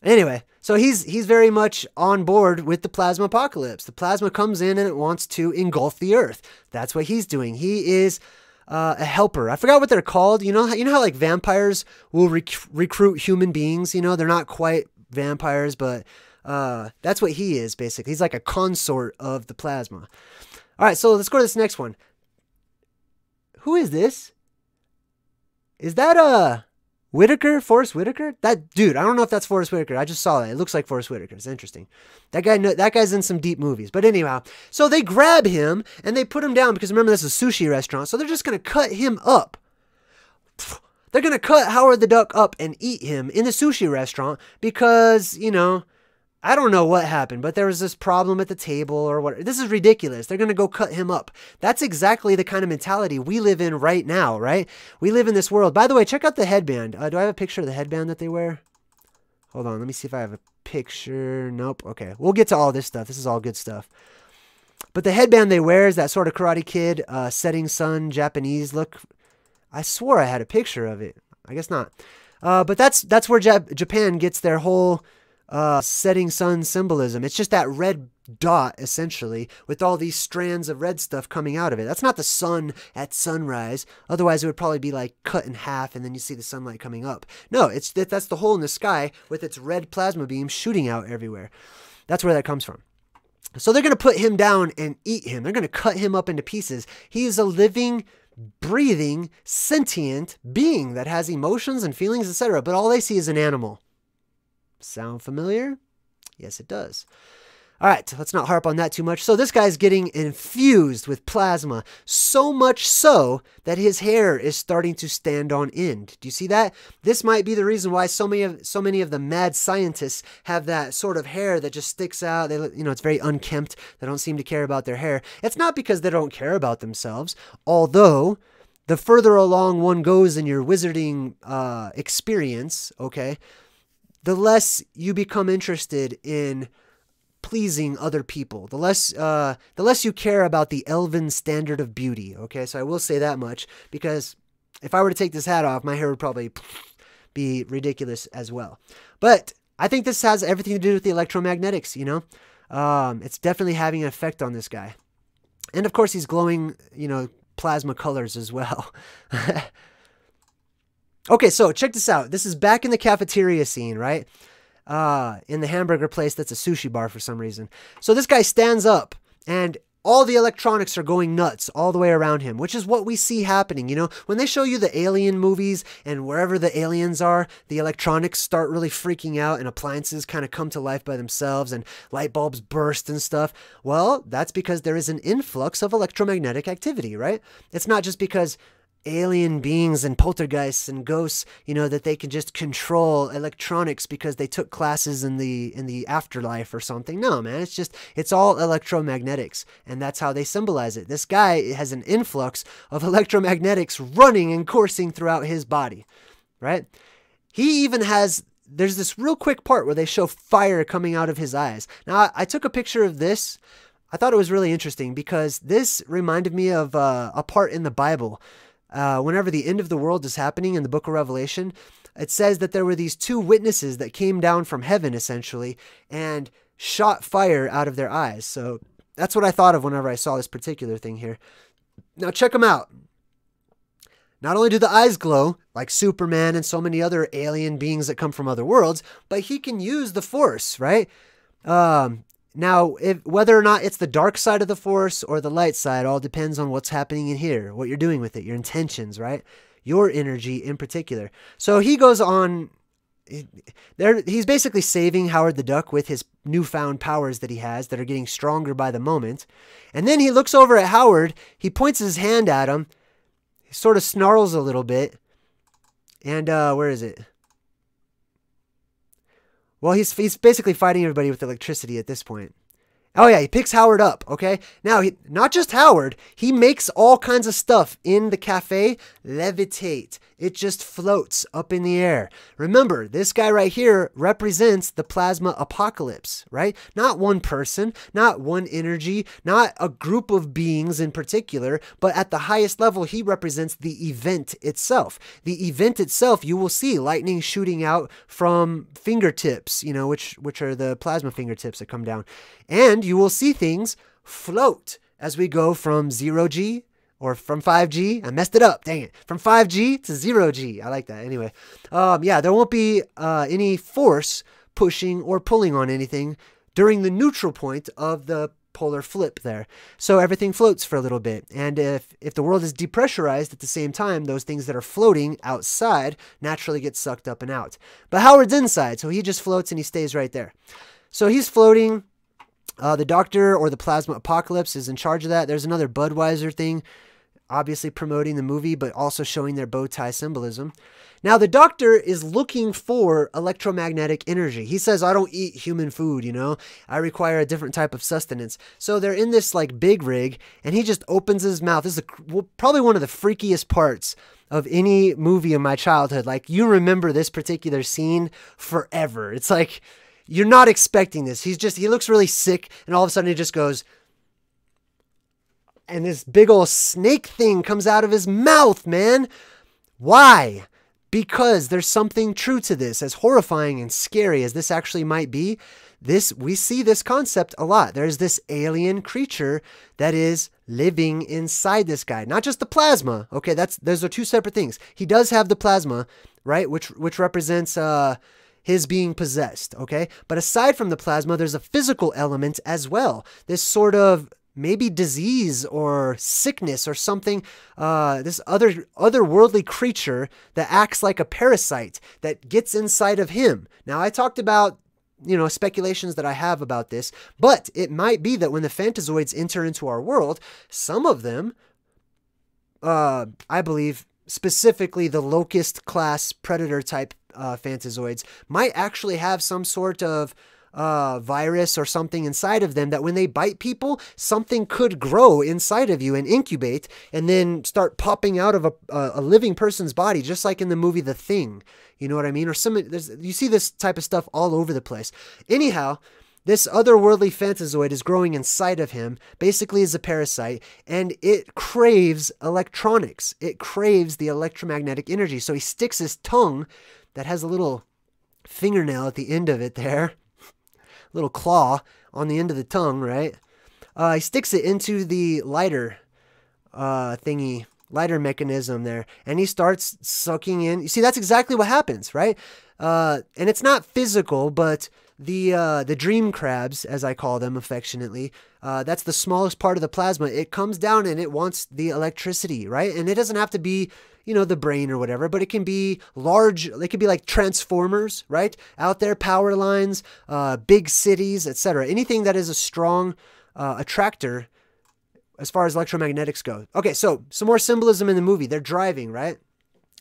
Anyway, so he's very much on board with the plasma apocalypse. The plasma comes in and it wants to engulf the earth. That's what he's doing. He is a helper. I forgot what they're called. You know how like vampires will recruit human beings. You know, they're not quite vampires, but that's what he is basically. He's like a consort of the plasma. All right, so let's go to this next one. Who is this? Is that Whitaker? Forrest Whitaker? That dude, I don't know if that's Forrest Whitaker. I just saw that. It looks like Forrest Whitaker. It's interesting. That guy's in some deep movies. But anyhow, so they grab him and they put him down because remember, this is a sushi restaurant. So they're just going to cut him up. They're going to cut Howard the Duck up and eat him in the sushi restaurant because, you know, I don't know what happened, but there was this problem at the table or what. This is ridiculous. They're going to go cut him up. That's exactly the kind of mentality we live in right now, right? We live in this world. By the way, check out the headband. Do I have a picture of the headband that they wear? Hold on. Let me see if I have a picture. Nope. Okay. We'll get to all this stuff. This is all good stuff. But the headband they wear is that sort of Karate Kid, setting sun, Japanese look. I swore I had a picture of it. I guess not. But that's where Japan gets their whole setting sun symbolism. It's just that red dot essentially with all these strands of red stuff coming out of it. That's not the sun at sunrise. Otherwise it would probably be like cut in half and then you see the sunlight coming up. No, that's the hole in the sky with its red plasma beam shooting out everywhere. That's where that comes from. So they're going to put him down and eat him. They're going to cut him up into pieces. He is a living breathing, sentient being that has emotions and feelings, etc. But all they see is an animal. Sound familiar? Yes, it does. All right, let's not harp on that too much. So this guy's getting infused with plasma, so much so that his hair is starting to stand on end. Do you see that? This might be the reason why so many of the mad scientists have that sort of hair that just sticks out. They, it's very unkempt. They don't seem to care about their hair. It's not because they don't care about themselves, although the further along one goes in your wizarding experience, okay, the less you become interested in pleasing other people, the less you care about the elven standard of beauty. Okay, so I will say that much, because if I were to take this hat off, my hair would probably be ridiculous as well. But I think this has everything to do with the electromagnetics, it's definitely having an effect on this guy. And of course he's glowing, plasma colors as well. Okay, so check this out. This is back in the cafeteria scene, right? In the hamburger place that's a sushi bar for some reason. So this guy stands up and all the electronics are going nuts all the way around him, which is what we see happening. When they show you the alien movies and wherever the aliens are, the electronics start really freaking out and appliances kind of come to life by themselves and light bulbs burst and stuff. Well, that's because there is an influx of electromagnetic activity, right? It's not just because alien beings and poltergeists and ghosts, that they can just control electronics because they took classes in the afterlife or something. No, man, it's all electromagnetics, and that's how they symbolize it. This guy has an influx of electromagnetics running and coursing throughout his body, right? He even there's this real quick part where they show fire coming out of his eyes. Now, I took a picture of this. I thought it was really interesting because this reminded me of a part in the Bible. Whenever the end of the world is happening in the book of Revelation, it says that there were these two witnesses that came down from heaven, essentially, and shot fire out of their eyes. So that's what I thought of whenever I saw this particular thing here. Now check them out. Not only do the eyes glow, like Superman and so many other alien beings that come from other worlds, but he can use the Force, right? Now, whether or not it's the dark side of the Force or the light side, all depends on what's happening in here, what you're doing with it, your intentions, right? Your energy in particular. So he goes on, he's basically saving Howard the Duck with his newfound powers that he has that are getting stronger by the moment. And then he looks over at Howard, he points his hand at him, he sort of snarls a little bit, and where is it? Well, he's basically fighting everybody with electricity at this point. Oh yeah, he picks Howard up, okay? Now, not just Howard, he makes all kinds of stuff in the cafe levitate. It just floats up in the air. Remember, this guy right here represents the plasma apocalypse, right? Not one person, not one energy, not a group of beings in particular, but at the highest level, he represents the event itself. The event itself, you will see lightning shooting out from fingertips, which are the plasma fingertips that come down. And you will see things float as we go from 0G or from 5G. I messed it up. Dang it. From 5G to 0G. I like that. Anyway, yeah, there won't be any force pushing or pulling on anything during the neutral point of the polar flip there. So everything floats for a little bit. And if the world is depressurized at the same time, those things that are floating outside naturally get sucked up and out. But Howard's inside, so he just floats and he stays right there. So he's floating. The Doctor or the Plasma Apocalypse is in charge of that. There's another Budweiser thing, obviously promoting the movie, but also showing their bow tie symbolism. Now, the Doctor is looking for electromagnetic energy. He says, I don't eat human food, I require a different type of sustenance. So they're in this big rig, and he just opens his mouth. This is probably one of the freakiest parts of any movie in my childhood. You remember this particular scene forever. It's like, you're not expecting this. He looks really sick, and all of a sudden he just goes, and this big old snake thing comes out of his mouth, man. Why? Because there's something true to this. As horrifying and scary as this actually might be, we see this concept a lot. There's this alien creature that is living inside this guy. Not just the plasma. Okay, those are two separate things. He does have the plasma, right? Which represents his being possessed, okay? But aside from the plasma, there's a physical element as well. This sort of maybe disease or sickness or something, this otherworldly creature that acts like a parasite that gets inside of him. Now, I talked about, you know, speculations that I have about this, but it might be that when the Fantazoids enter into our world, some of them, I believe, specifically the locust class predator type Fantazoids, might actually have some sort of virus or something inside of them that when they bite people, something could grow inside of you and incubate and then start popping out of a living person's body, just like in the movie The Thing. You know what I mean? Or you see this type of stuff all over the place. Anyhow, this otherworldly Fantazoid is growing inside of him, basically as a parasite, and it craves electronics. It craves the electromagnetic energy. So he sticks his tongue that has a little fingernail at the end of it there, little claw on the end of the tongue, right? He sticks it into the lighter lighter mechanism there, and he starts sucking in. You see, that's exactly what happens, right? And it's not physical, but the dream crabs, as I call them affectionately, that's the smallest part of the plasma. It comes down and it wants the electricity, right? And it doesn't have to be, you know, the brain or whatever, but it can be large. It could be like transformers, right? Out there, power lines, big cities, etc. Anything that is a strong attractor as far as electromagnetics go. Okay, so some more symbolism in the movie. They're driving, right?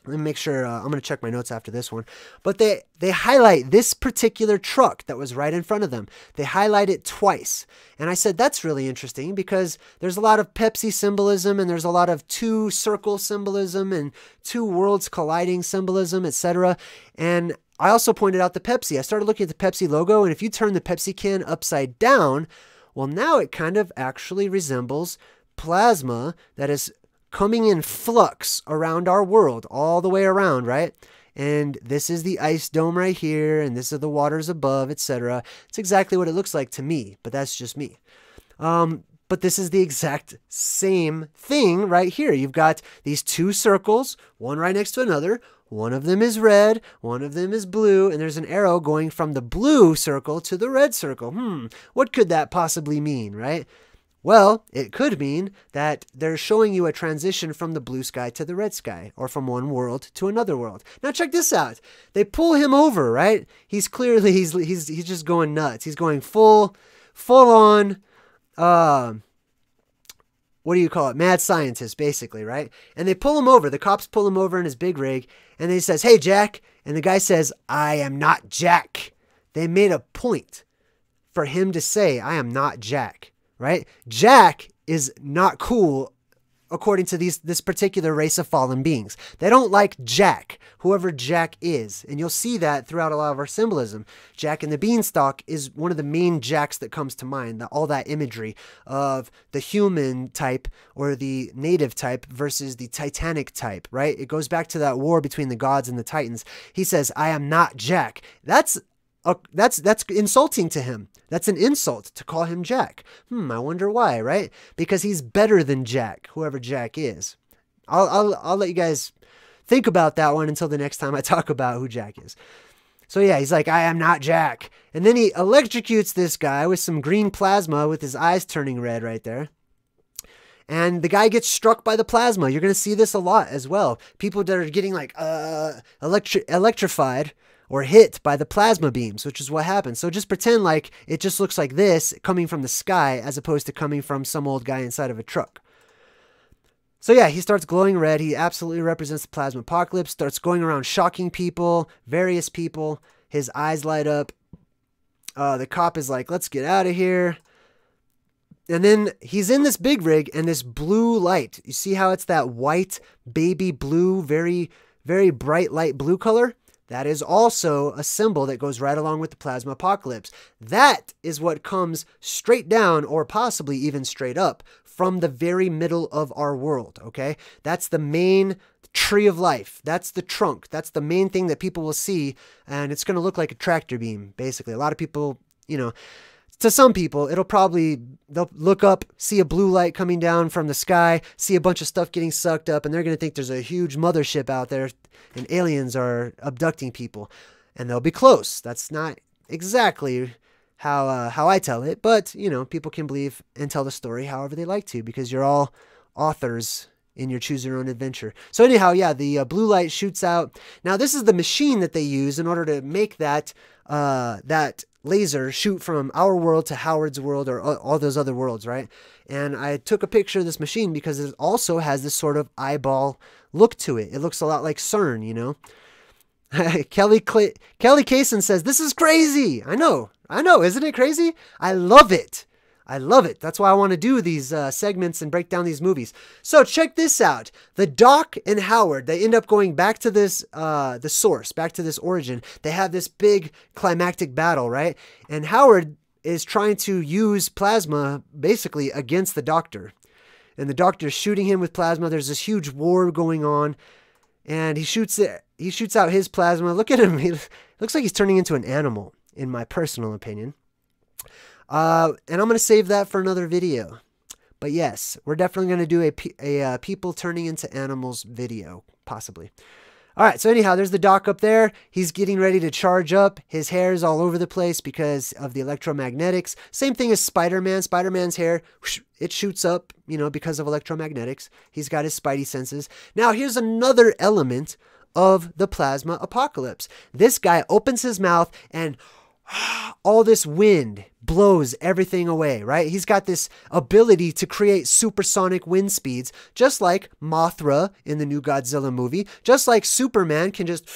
Let me make sure, I'm going to check my notes after this one. But they highlight this particular truck that was right in front of them. They highlight it twice. And I said, that's really interesting because there's a lot of Pepsi symbolism and there's a lot of two circle symbolism and two worlds colliding symbolism, etc. And I also pointed out the Pepsi. I started looking at the Pepsi logo, and if you turn the Pepsi can upside down, well, now it kind of actually resembles plasma that is coming in flux around our world, all the way around, right? And this is the ice dome right here, and this are the waters above, etc. It's exactly what it looks like to me, but that's just me. But this is the exact same thing right here. You've got these two circles, one right next to another. One of them is red, one of them is blue, and there's an arrow going from the blue circle to the red circle. What could that possibly mean, right? Well, it could mean that they're showing you a transition from the blue sky to the red sky, or from one world to another world. Now check this out. They pull him over, right? He's clearly, he's just going nuts. He's going full on, what do you call it? Mad scientist, basically, right? And they pull him over. The cops pull him over in his big rig, and he says, "Hey, Jack." And the guy says, "I am not Jack." They made a point for him to say, "I am not Jack." Right? Jack is not cool according to this particular race of fallen beings. They don't like Jack, whoever Jack is. And you'll see that throughout a lot of our symbolism. Jack and the Beanstalk is one of the main Jacks that comes to mind. All that imagery of the human type or the native type versus the titanic type, right? It goes back to that war between the gods and the Titans. He says, "I am not Jack." That's insulting to him. That's an insult to call him Jack. I wonder why, right? Because he's better than Jack, whoever Jack is. I'll let you guys think about that one until the next time I talk about who Jack is. So yeah, he's like, "I am not Jack." And then he electrocutes this guy with some green plasma with his eyes turning red right there. And the guy gets struck by the plasma. You're going to see this a lot as well. People that are getting like electrified or hit by the plasma beams, which is what happens. So just pretend like it just looks like this coming from the sky as opposed to coming from some old guy inside of a truck. So yeah, he starts glowing red. He absolutely represents the plasma apocalypse, starts going around shocking people, various people. His eyes light up. The cop is like, "Let's get out of here." And then he's in this big rig and this blue light. You see how it's that white baby blue, very, very bright light blue color? That is also a symbol that goes right along with the plasma apocalypse. That is what comes straight down, or possibly even straight up, from the very middle of our world, okay? That's the main tree of life. That's the trunk. That's the main thing that people will see, and it's going to look like a tractor beam, basically. A lot of people, you know, to some people, they'll look up, see a blue light coming down from the sky, see a bunch of stuff getting sucked up, and they're going to think there's a huge mothership out there and aliens are abducting people. And they'll be close. That's not exactly how I tell it, but you know, people can believe and tell the story however they like to, because you're all authors in your choose your own adventure. So anyhow, yeah, the blue light shoots out. Now this is the machine that they use in order to make that that laser shoot from our world to Howard's world, or all those other worlds, right? And I took a picture of this machine because it also has this sort of eyeball look to it. It looks a lot like CERN, you know. Kelly Kaysen says, "This is crazy." I know, isn't it crazy? I love it. I love it. That's why I want to do these segments and break down these movies. So check this out. The Doc and Howard, they end up going back to this, the source, back to this origin. They have this big climactic battle, right? And Howard is trying to use plasma basically against the Doctor. And the Doctor's shooting him with plasma. There's this huge war going on. And he shoots out his plasma. Look at him. He looks like he's turning into an animal, in my personal opinion. And I'm going to save that for another video. But yes, we're definitely going to do a people turning into animals video, possibly. All right, so anyhow, there's the Doc up there. He's getting ready to charge up. His hair is all over the place because of the electromagnetics. Same thing as Spider-Man. Spider-Man's hair, whoosh, it shoots up, you know, because of electromagnetics. He's got his spidey senses. Now, here's another element of the plasma apocalypse. This guy opens his mouth and all this wind blows everything away, right? He's got this ability to create supersonic wind speeds, just like Mothra in the new Godzilla movie, just like Superman can just,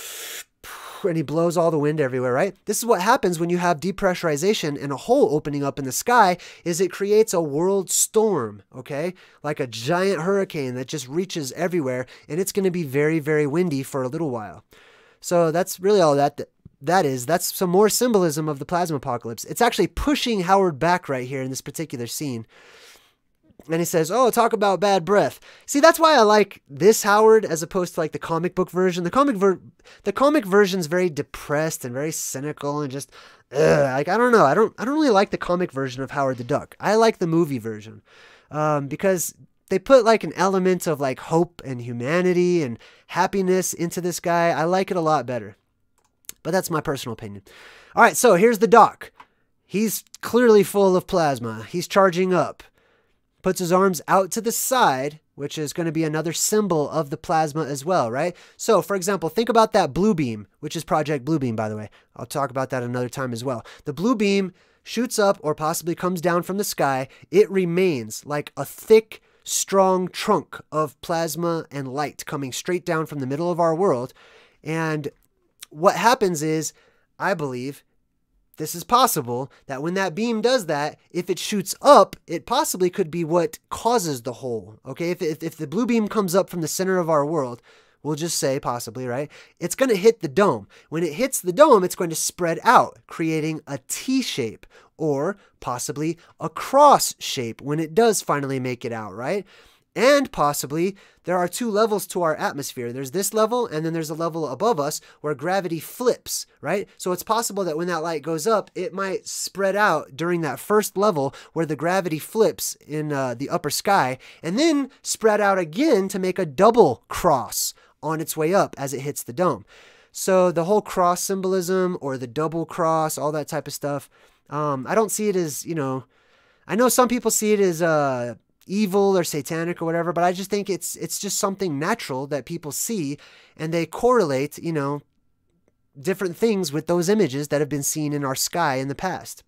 and he blows all the wind everywhere, right? This is what happens when you have depressurization and a hole opening up in the sky, is it creates a world storm, okay? Like a giant hurricane that just reaches everywhere, and it's going to be very, very windy for a little while. So that's really all that's some more symbolism of the plasma apocalypse. It's actually pushing Howard back right here in this particular scene. And he says, "Oh, talk about bad breath." See, that's why I like this Howard as opposed to like the comic book version. The comic version's very depressed and very cynical and just like, I don't know. I don't really like the comic version of Howard the Duck. I like the movie version because they put like an element of like hope and humanity and happiness into this guy. I like it a lot better. But that's my personal opinion. All right, so here's the Doc. He's clearly full of plasma. He's charging up. Puts his arms out to the side, which is going to be another symbol of the plasma as well, right? So, for example, think about that blue beam, which is Project Bluebeam, by the way. I'll talk about that another time as well. The blue beam shoots up or possibly comes down from the sky. It remains like a thick, strong trunk of plasma and light coming straight down from the middle of our world. And what happens is, I believe, this is possible, that when that beam does that, if it shoots up, it possibly could be what causes the hole, okay? If the blue beam comes up from the center of our world, we'll just say possibly, right? It's going to hit the dome. When it hits the dome, it's going to spread out, creating a T shape or possibly a cross shape when it does finally make it out, right? And possibly there are two levels to our atmosphere. There's this level, and then there's a level above us where gravity flips, right? So it's possible that when that light goes up, it might spread out during that first level where the gravity flips in the upper sky, and then spread out again to make a double cross on its way up as it hits the dome. So the whole cross symbolism or the double cross, all that type of stuff, I don't see it as, you know, I know some people see it as evil or satanic or whatever, but I just think it's just something natural that people see, and they correlate, you know, different things with those images that have been seen in our sky in the past.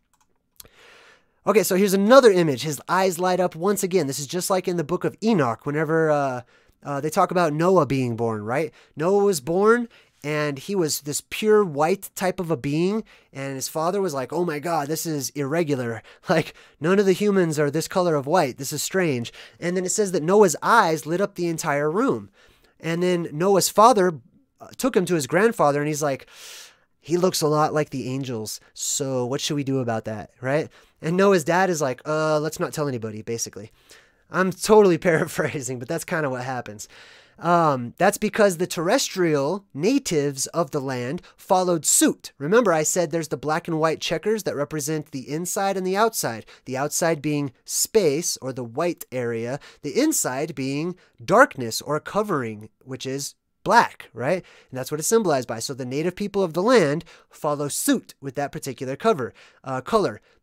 Okay, so here's another image. His eyes light up once again. This is just like in the book of Enoch, whenever they talk about Noah being born, right? Noah was born, and he was this pure white type of a being, and his father was like, "Oh my God, this is irregular. Like, none of the humans are this color of white. This is strange." And then it says that Noah's eyes lit up the entire room. And then Noah's father took him to his grandfather, and he's like, "He looks a lot like the angels. So what should we do about that?" Right? And Noah's dad is like, let's not tell anybody," basically. I'm totally paraphrasing, but that's kind of what happens. That's because the terrestrial natives of the land followed suit. Remember, I said there's the black and white checkers that represent the inside and the outside being space or the white area, the inside being darkness or covering, which is black, right? And that's what it's symbolized by. So the native people of the land follow suit with that particular color.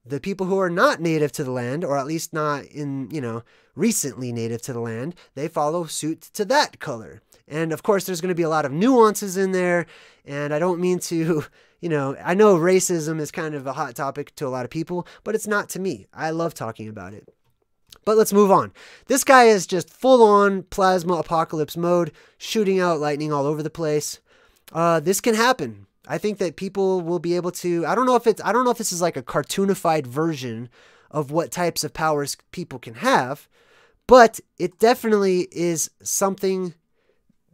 The people who are not native to the land, or at least not in, recently native to the land, they follow suit to that color. And of course, there's going to be a lot of nuances in there. And I don't mean to, I know racism is kind of a hot topic to a lot of people, but it's not to me. I love talking about it. But let's move on. This guy is just full on plasma apocalypse mode, shooting out lightning all over the place. This can happen. I think that people will be able to, I don't know if this is like a cartoonified version of what types of powers people can have, but it definitely is something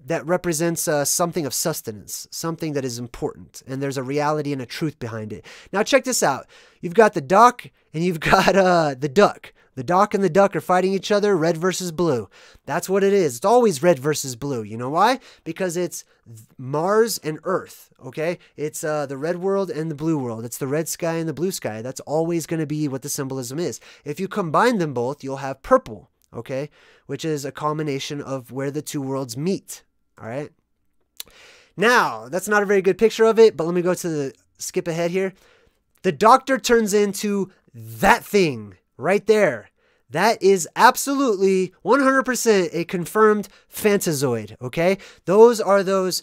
that represents something of sustenance, something that is important, and there's a reality and a truth behind it. Now check this out. You've got the dock and you've got the duck. The dock and the duck are fighting each other, red versus blue. That's what it is. It's always red versus blue. You know why? Because it's Mars and Earth, okay? It's the red world and the blue world. It's the red sky and the blue sky. That's always going to be what the symbolism is. If you combine them both, you'll have purple, okay? Which is a combination of where the two worlds meet, all right? Now, that's not a very good picture of it, but let me go to the skip ahead here. The doctor turns into that thing right there. That is absolutely 100% a confirmed Fantazoid, okay? Those are those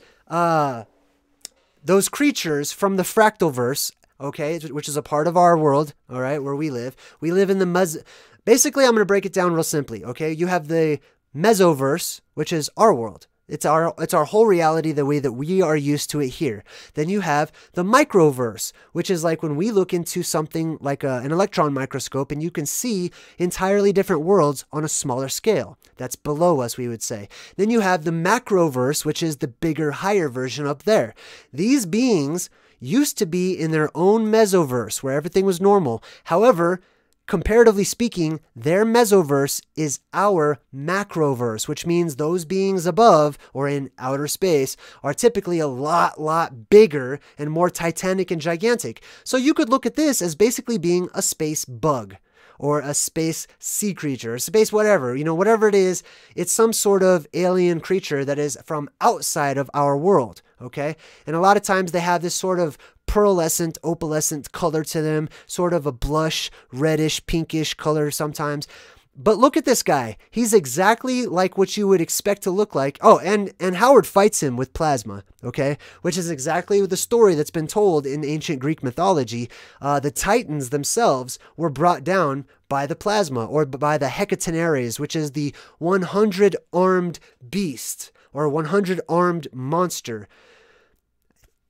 creatures from the fractalverse, okay, which is a part of our world, all right, where we live. We live in the basically, I'm going to break it down real simply, okay? You have the mesoverse, which is our world. It's our whole reality the way that we are used to it here. Then you have the microverse, which is like when we look into something like an electron microscope and you can see entirely different worlds on a smaller scale. That's below us, we would say. Then you have the macroverse, which is the bigger, higher version up there. These beings used to be in their own mesoverse where everything was normal. However, comparatively speaking, their mesoverse is our macroverse, which means those beings above or in outer space are typically a lot bigger and more titanic and gigantic. So you could look at this as basically being a space bug or a space sea creature, a space whatever, whatever it is, it's some sort of alien creature that is from outside of our world, okay? And a lot of times they have this sort of pearlescent, opalescent color to them, sort of a blush, reddish, pinkish color sometimes. But look at this guy. He's exactly like what you would expect to look like. Oh, and Howard fights him with plasma, okay? Which is exactly the story that's been told in ancient Greek mythology. The Titans themselves were brought down by the plasma or by the Hecatenares, which is the 100-armed beast or 100-armed monster,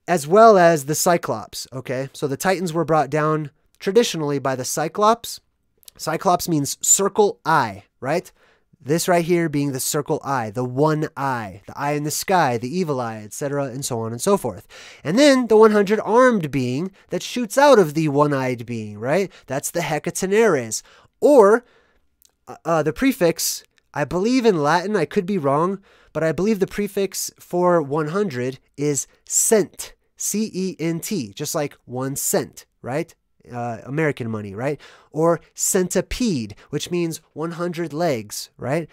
as well as the Cyclops, okay? So the Titans were brought down traditionally by the Cyclops. Cyclops means circle eye, right? This right here being the circle eye, the one eye, the eye in the sky, the evil eye, etc., and so on and so forth. And then the 100-armed being that shoots out of the one-eyed being, right? That's the Hecatenares. Or the prefix, I believe in Latin, I could be wrong, but I believe the prefix for 100 is cent, C-E-N-T, just like 1 cent, right? American money, right? Or centipede, which means 100 legs, right?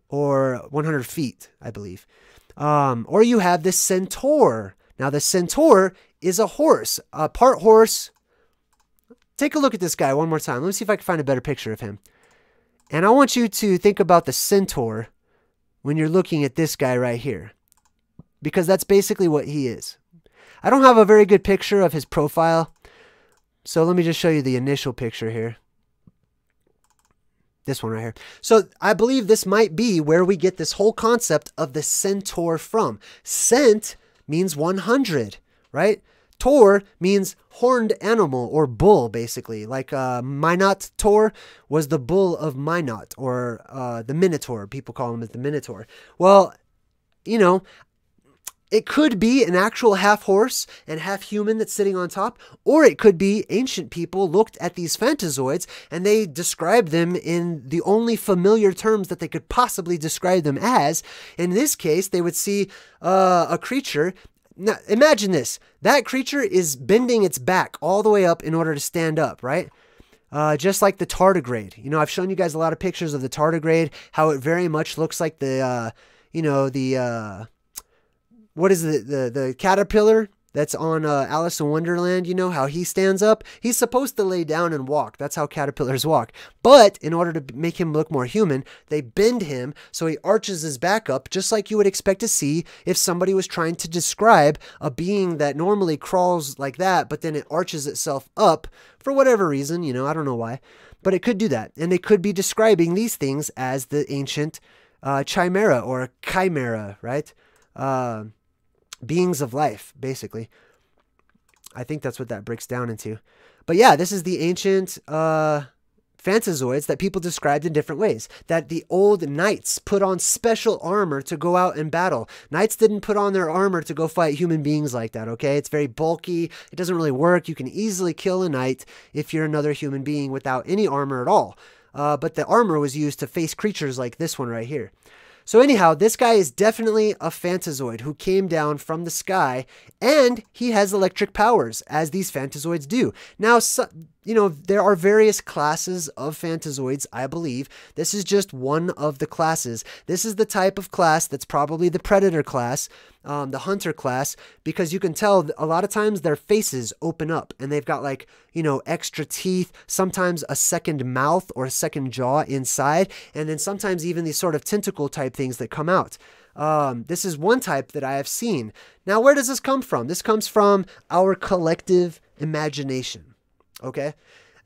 Or 100 feet, I believe. Or you have the centaur. Now, the centaur is a horse, a part horse. Take a look at this guy one more time. Let me see if I can find a better picture of him. And I want you to think about the centaur when you're looking at this guy right here, because that's basically what he is. I don't have a very good picture of his profile, so let me just show you the initial picture here. This one right here. So I believe this might be where we get this whole concept of the centaur from. Cent means 100, right? Tor means horned animal or bull, basically. Like Minot Tor was the bull of Minot, or the Minotaur. People call him as the Minotaur. Well, it could be an actual half horse and half human that's sitting on top, or it could be ancient people looked at these Fantazoids and they described them in the only familiar terms that they could possibly describe them as. In this case, they would see a creature. Now, imagine this. That creature is bending its back all the way up in order to stand up, right? Just like the tardigrade. I've shown you guys a lot of pictures of the tardigrade, how it very much looks like the what is the caterpillar that's on Alice in Wonderland? You know how he stands up? He's supposed to lay down and walk. That's how caterpillars walk. But in order to make him look more human, they bend him so he arches his back up, just like you would expect to see if somebody was trying to describe a being that normally crawls like that, but then it arches itself up for whatever reason. You know, I don't know why, but it could do that. And they could be describing these things as the ancient chimera or chimera, right? Beings of life, basically. I think that's what that breaks down into. But yeah, this is the ancient Fantazoids that people described in different ways. That the old knights put on special armor to go out and battle. Knights didn't put on their armor to go fight human beings like that, okay? It's very bulky. It doesn't really work. You can easily kill a knight if you're another human being without any armor at all. But the armor was used to face creatures like this one right here. So anyhow, this guy is definitely a Fantazoid who came down from the sky, and he has electric powers, as these Fantazoids do. Now, you know, there are various classes of Fantazoids, I believe. This is just one of the classes. This is the type of class that's probably the Predator class, the Hunter class, because you can tell a lot of times their faces open up, and they've got like, you know, extra teeth, sometimes a second mouth or a second jaw inside, and then sometimes even these sort of tentacle type things that come out. This is one type that I have seen. Now, where does this come from? This comes from our collective imagination. Okay,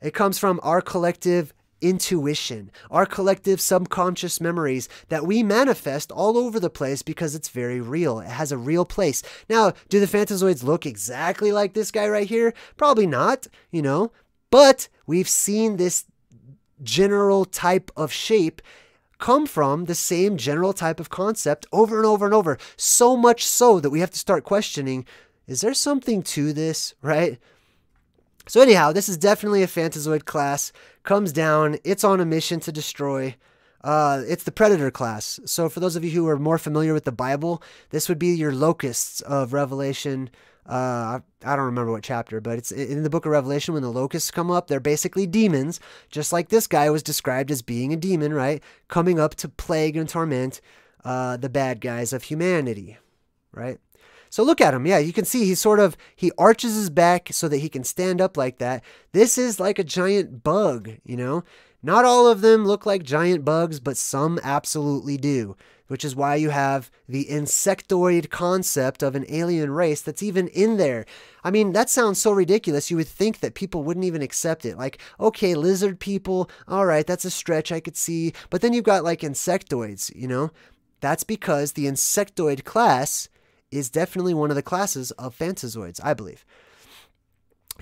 it comes from our collective intuition, our collective subconscious memories that we manifest all over the place because it's very real. It has a real place. Now, do the Fantazoids look exactly like this guy right here? Probably not, you know, but we've seen this general type of shape come from the same general type of concept over and over and over. So much so that we have to start questioning, is there something to this, right? So anyhow, this is definitely a Fantazoid class. Comes down. It's on a mission to destroy. It's the Predator class. So for those of you who are more familiar with the Bible, this would be your locusts of Revelation. I don't remember what chapter, but it's in the book of Revelation when the locusts come up. They're basically demons, just like this guy was described as being a demon, right? Coming up to plague and torment the bad guys of humanity, right? So look at him. Yeah, you can see he arches his back so that he can stand up like that. This is like a giant bug, you know. Not all of them look like giant bugs, but some absolutely do, which is why you have the insectoid concept of an alien race that's even in there. I mean, that sounds so ridiculous. You would think that people wouldn't even accept it. Like, okay, lizard people, all right, that's a stretch I could see. But then you've got like insectoids, you know. That's because the insectoid class is definitely one of the classes of Fantazoids, I believe.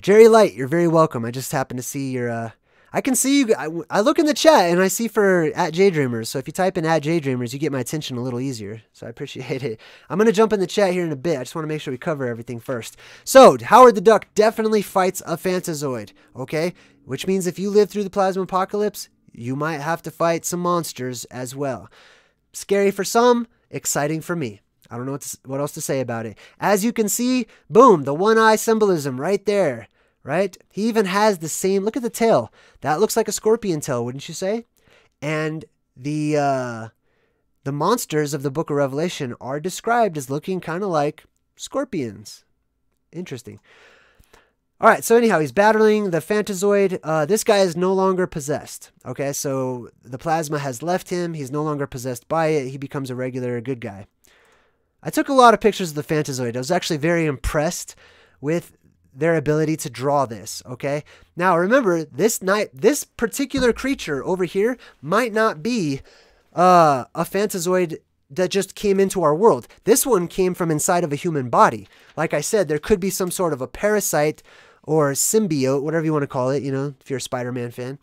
Jerry Light, you're very welcome. I just happened to see your, I can see you, I look in the chat and I see for @JayDreamerZ. So if you type in @JayDreamerZ, you get my attention a little easier. So I appreciate it. I'm going to jump in the chat here in a bit. I just want to make sure we cover everything first. So Howard the Duck definitely fights a Fantazoid, okay? Which means if you live through the plasma apocalypse, you might have to fight some monsters as well. Scary for some, exciting for me. I don't know what else to say about it. As you can see, boom, the one-eye symbolism right there, right? He even has the same, look at the tail. That looks like a scorpion tail, wouldn't you say? And the monsters of the book of Revelation are described as looking kind of like scorpions. Interesting. All right, so anyhow, he's battling the Fantazoid. This guy is no longer possessed, okay? So the plasma has left him. He's no longer possessed by it. He becomes a regular good guy. I took a lot of pictures of the Fantazoid. I was actually very impressed with their ability to draw this, okay? Now, remember, this particular creature over here might not be a Fantazoid that just came into our world. This one came from inside of a human body. Like I said, there could be some sort of a parasite or symbiote, whatever you want to call it, you know, if you're a Spider-Man fan.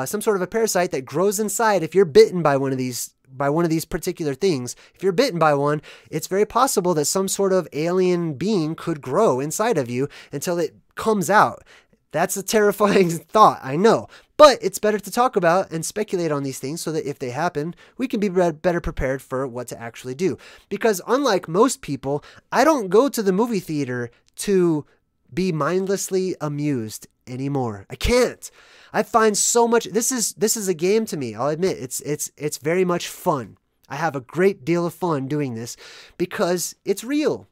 Some sort of a parasite that grows inside. If you're bitten by one of these particular things, if you're bitten by one, it's very possible that some sort of alien being could grow inside of you until it comes out. That's a terrifying thought, I know. But it's better to talk about and speculate on these things so that if they happen, we can be better prepared for what to actually do. Because unlike most people, I don't go to the movie theater to be mindlessly amused anymore. I can't. I find so much. This is a game to me. I'll admit it's very much fun. I have a great deal of fun doing this because it's real.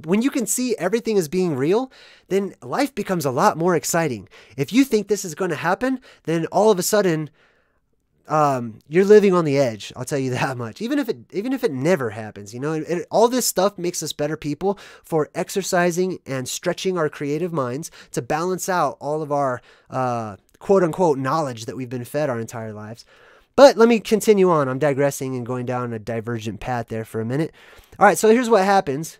When you can see everything as being real, then life becomes a lot more exciting. If you think this is going to happen, then all of a sudden, you're living on the edge. I'll tell you that much. Even if it never happens, you know, all this stuff makes us better people for exercising and stretching our creative minds to balance out all of our quote unquote knowledge that we've been fed our entire lives. But let me continue on. I'm digressing and going down a divergent path there for a minute. All right, so here's what happens.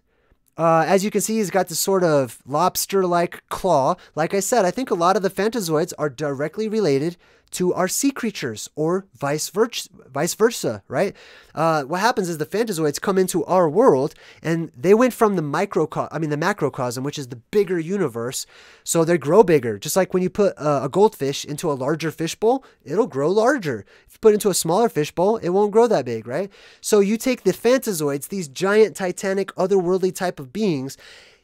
As you can see, he's got this sort of lobster-like claw. Like I said, I think a lot of the Fantazoids are directly related to our sea creatures, or vice versa, right? What happens is the Fantazoids come into our world, and they went from the macrocosm, which is the bigger universe, so they grow bigger. Just like when you put a goldfish into a larger fishbowl, it'll grow larger. If you put it into a smaller fishbowl, it won't grow that big, right? So you take the Fantazoids, these giant, titanic, otherworldly type of beings,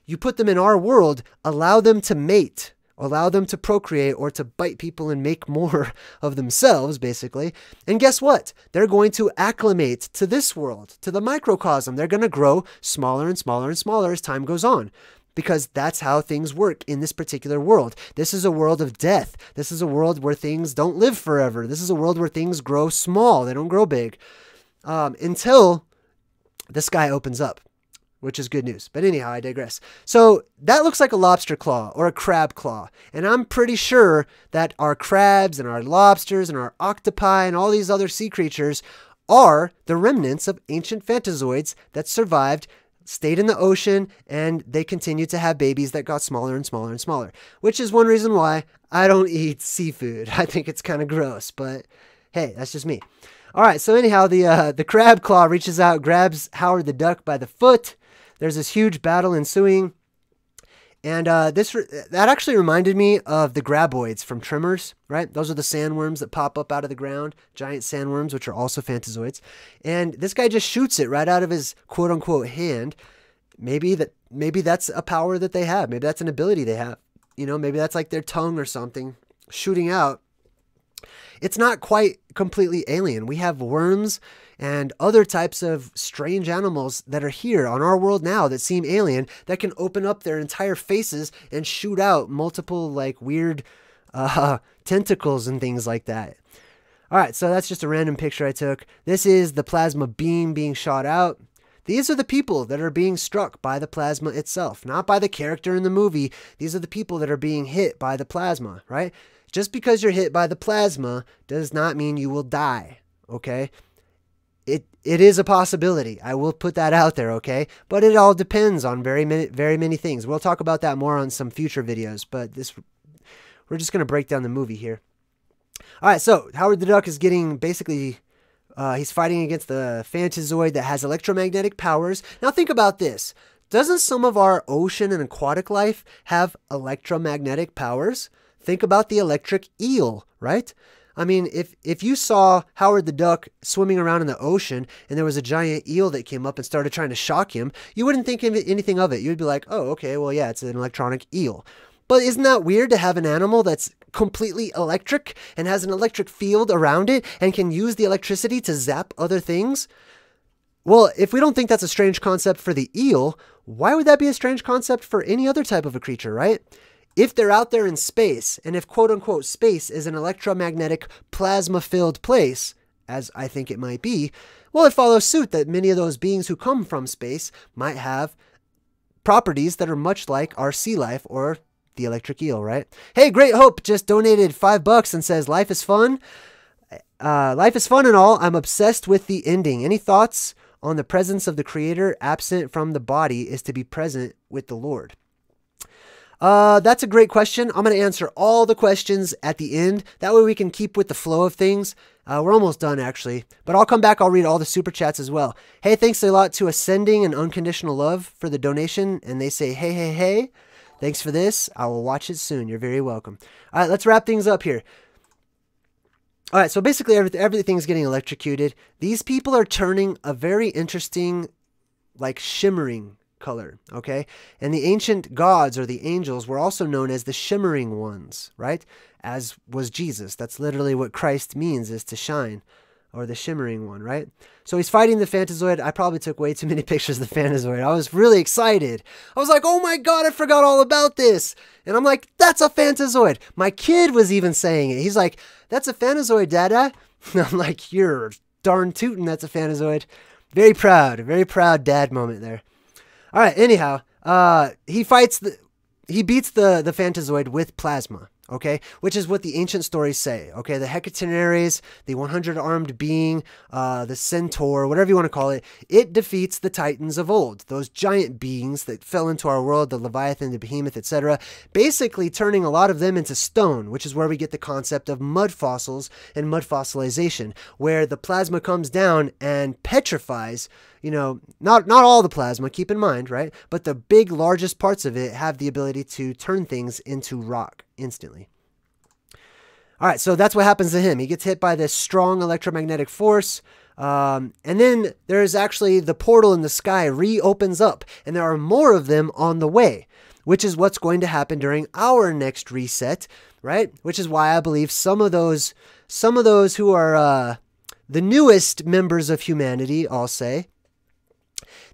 you put them in our world, allow them to mate, allow them to procreate or to bite people and make more of themselves, basically. And guess what? They're going to acclimate to this world, to the microcosm. They're going to grow smaller and smaller and smaller as time goes on, because that's how things work in this particular world. This is a world of death. This is a world where things don't live forever. This is a world where things grow small. They don't grow big until the sky opens up, which is good news. But anyhow, I digress. So that looks like a lobster claw or a crab claw. And I'm pretty sure that our crabs and our lobsters and our octopi and all these other sea creatures are the remnants of ancient Fantazoids that survived, stayed in the ocean, and they continued to have babies that got smaller and smaller and smaller, which is one reason why I don't eat seafood. I think it's kind of gross, but hey, that's just me. All right, so anyhow, the crab claw reaches out, grabs Howard the Duck by the foot. There's this huge battle ensuing, and that actually reminded me of the graboids from Tremors, right? Those are the sandworms that pop up out of the ground, giant sandworms, which are also Fantazoids. And this guy just shoots it right out of his quote-unquote hand. Maybe that's a power that they have. Maybe that's an ability they have. You know, maybe that's like their tongue or something shooting out. It's not quite completely alien. We have worms and other types of strange animals that are here on our world now that seem alien, that can open up their entire faces and shoot out multiple like weird tentacles and things like that. All right, so that's just a random picture I took. This is the plasma beam being shot out. These are the people that are being struck by the plasma itself, not by the character in the movie. These are the people that are being hit by the plasma, right? Just because you're hit by the plasma does not mean you will die, okay? It is a possibility. I will put that out there, okay? But it all depends on very many things. We'll talk about that more on some future videos, but we're just going to break down the movie here. All right, so Howard the Duck is getting basically, he's fighting against the Fantazoid that has electromagnetic powers. Now think about this. Doesn't some of our ocean and aquatic life have electromagnetic powers? Think about the electric eel, right? I mean, if you saw Howard the Duck swimming around in the ocean and there was a giant eel that came up and started trying to shock him, you wouldn't think anything of it. You'd be like, oh, okay, well, yeah, it's an electronic eel. But isn't that weird to have an animal that's completely electric and has an electric field around it and can use the electricity to zap other things? Well, if we don't think that's a strange concept for the eel, why would that be a strange concept for any other type of a creature, right? If they're out there in space, and if quote-unquote space is an electromagnetic plasma-filled place, as I think it might be, well, it follows suit that many of those beings who come from space might have properties that are much like our sea life or the electric eel, right? Hey, Great Hope just donated $5 and says, life is fun. Life is fun and all. I'm obsessed with the ending. Any thoughts on the presence of the Creator absent from the body is to be present with the Lord? That's a great question. I'm going to answer all the questions at the end. That way we can keep with the flow of things. We're almost done, actually. But I'll come back. I'll read all the super chats as well. Hey, thanks a lot to Ascending and Unconditional Love for the donation. And they say, hey, hey, hey. Thanks for this. I will watch it soon. You're very welcome. All right, let's wrap things up here. All right, so basically everything's getting electrocuted. These people are turning a very interesting, like shimmering color, okay? And the ancient gods or the angels were also known as the shimmering ones, right? As was Jesus. That's literally what Christ means, is to shine, or the shimmering one, right? So he's fighting the Fantazoid. I probably took way too many pictures of the Fantazoid. I was really excited. I was like, oh my God, I forgot all about this. And I'm like, that's a Fantazoid. My kid was even saying it. He's like, that's a Fantazoid, Dada. And I'm like, you're darn tootin', that's a Fantazoid. Very proud dad moment there. All right, anyhow, he beats the Fantazoid with plasma. Okay, which is what the ancient stories say. Okay, the Hecatenaries, the 100-armed being, the centaur, whatever you want to call it, it defeats the titans of old, those giant beings that fell into our world, the Leviathan, the Behemoth, etc., basically turning a lot of them into stone, which is where we get the concept of mud fossils and mud fossilization, where the plasma comes down and petrifies. You know, not all the plasma, keep in mind, right? But the big, largest parts of it have the ability to turn things into rock instantly. All right, so that's what happens to him. He gets hit by this strong electromagnetic force. And then there's actually the portal in the sky reopens up, and there are more of them on the way, which is what's going to happen during our next reset, right? Which is why I believe some of those who are the newest members of humanity, I'll say,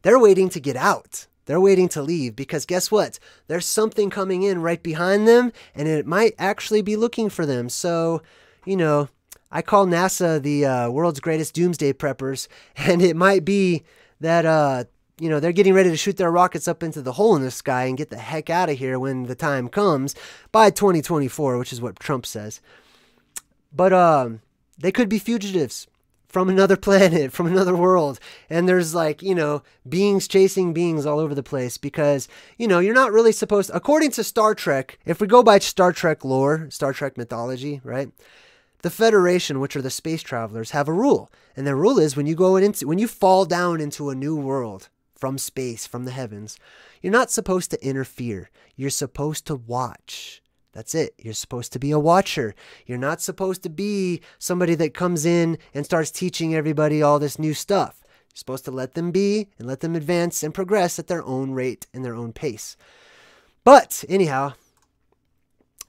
they're waiting to get out. They're waiting to leave because guess what? There's something coming in right behind them, and it might actually be looking for them. So, you know, I call NASA the world's greatest doomsday preppers, and it might be that, you know, they're getting ready to shoot their rockets up into the hole in the sky and get the heck out of here when the time comes by 2024, which is what Trump says. But they could be fugitives from another planet, from another world. And there's like, you know, beings chasing beings all over the place because, you know, you're not really supposed to, according to Star Trek, if we go by Star Trek lore, Star Trek mythology, right? The Federation, which are the space travelers, have a rule. And their rule is when you fall down into a new world from space, from the heavens, you're not supposed to interfere. You're supposed to watch. That's it. You're supposed to be a watcher. You're not supposed to be somebody that comes in and starts teaching everybody all this new stuff. You're supposed to let them be and let them advance and progress at their own rate and their own pace. But anyhow,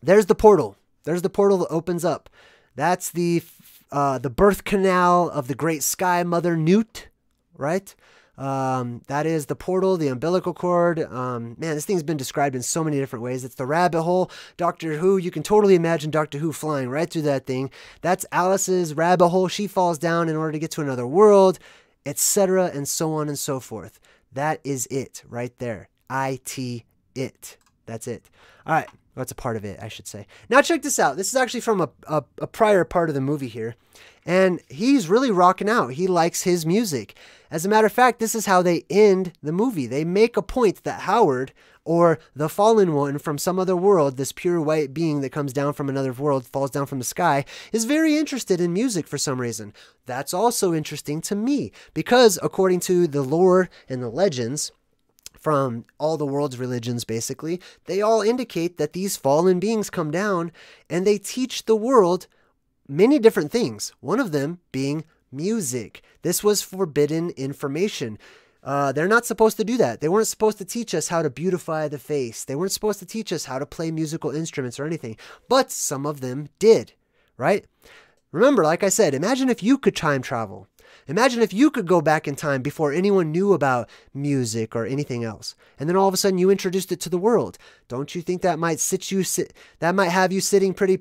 there's the portal. There's the portal that opens up. That's the birth canal of the great sky mother Newt, right? That is the portal, the umbilical cord. Man, this thing's been described in so many different ways. It's the rabbit hole. Doctor Who, you can totally imagine Doctor Who flying right through that thing. That's Alice's rabbit hole. She falls down in order to get to another world, etc., and so on and so forth. That is it right there. It. That's it. All right. Well, that's a part of it, I should say. Now check this out. This is actually from a prior part of the movie here. And he's really rocking out. He likes his music. As a matter of fact, this is how they end the movie. They make a point that Howard, or the fallen one from some other world, this pure white being that comes down from another world, falls down from the sky, is very interested in music for some reason. That's also interesting to me because according to the lore and the legends, from all the world's religions, basically, they all indicate that these fallen beings come down and they teach the world many different things. One of them being music. This was forbidden information. They're not supposed to do that. They weren't supposed to teach us how to beautify the face. They weren't supposed to teach us how to play musical instruments or anything, but some of them did, right? Remember, like I said, imagine if you could time travel. Imagine if you could go back in time before anyone knew about music or anything else. And then all of a sudden you introduced it to the world. Don't you think that might have you sitting pretty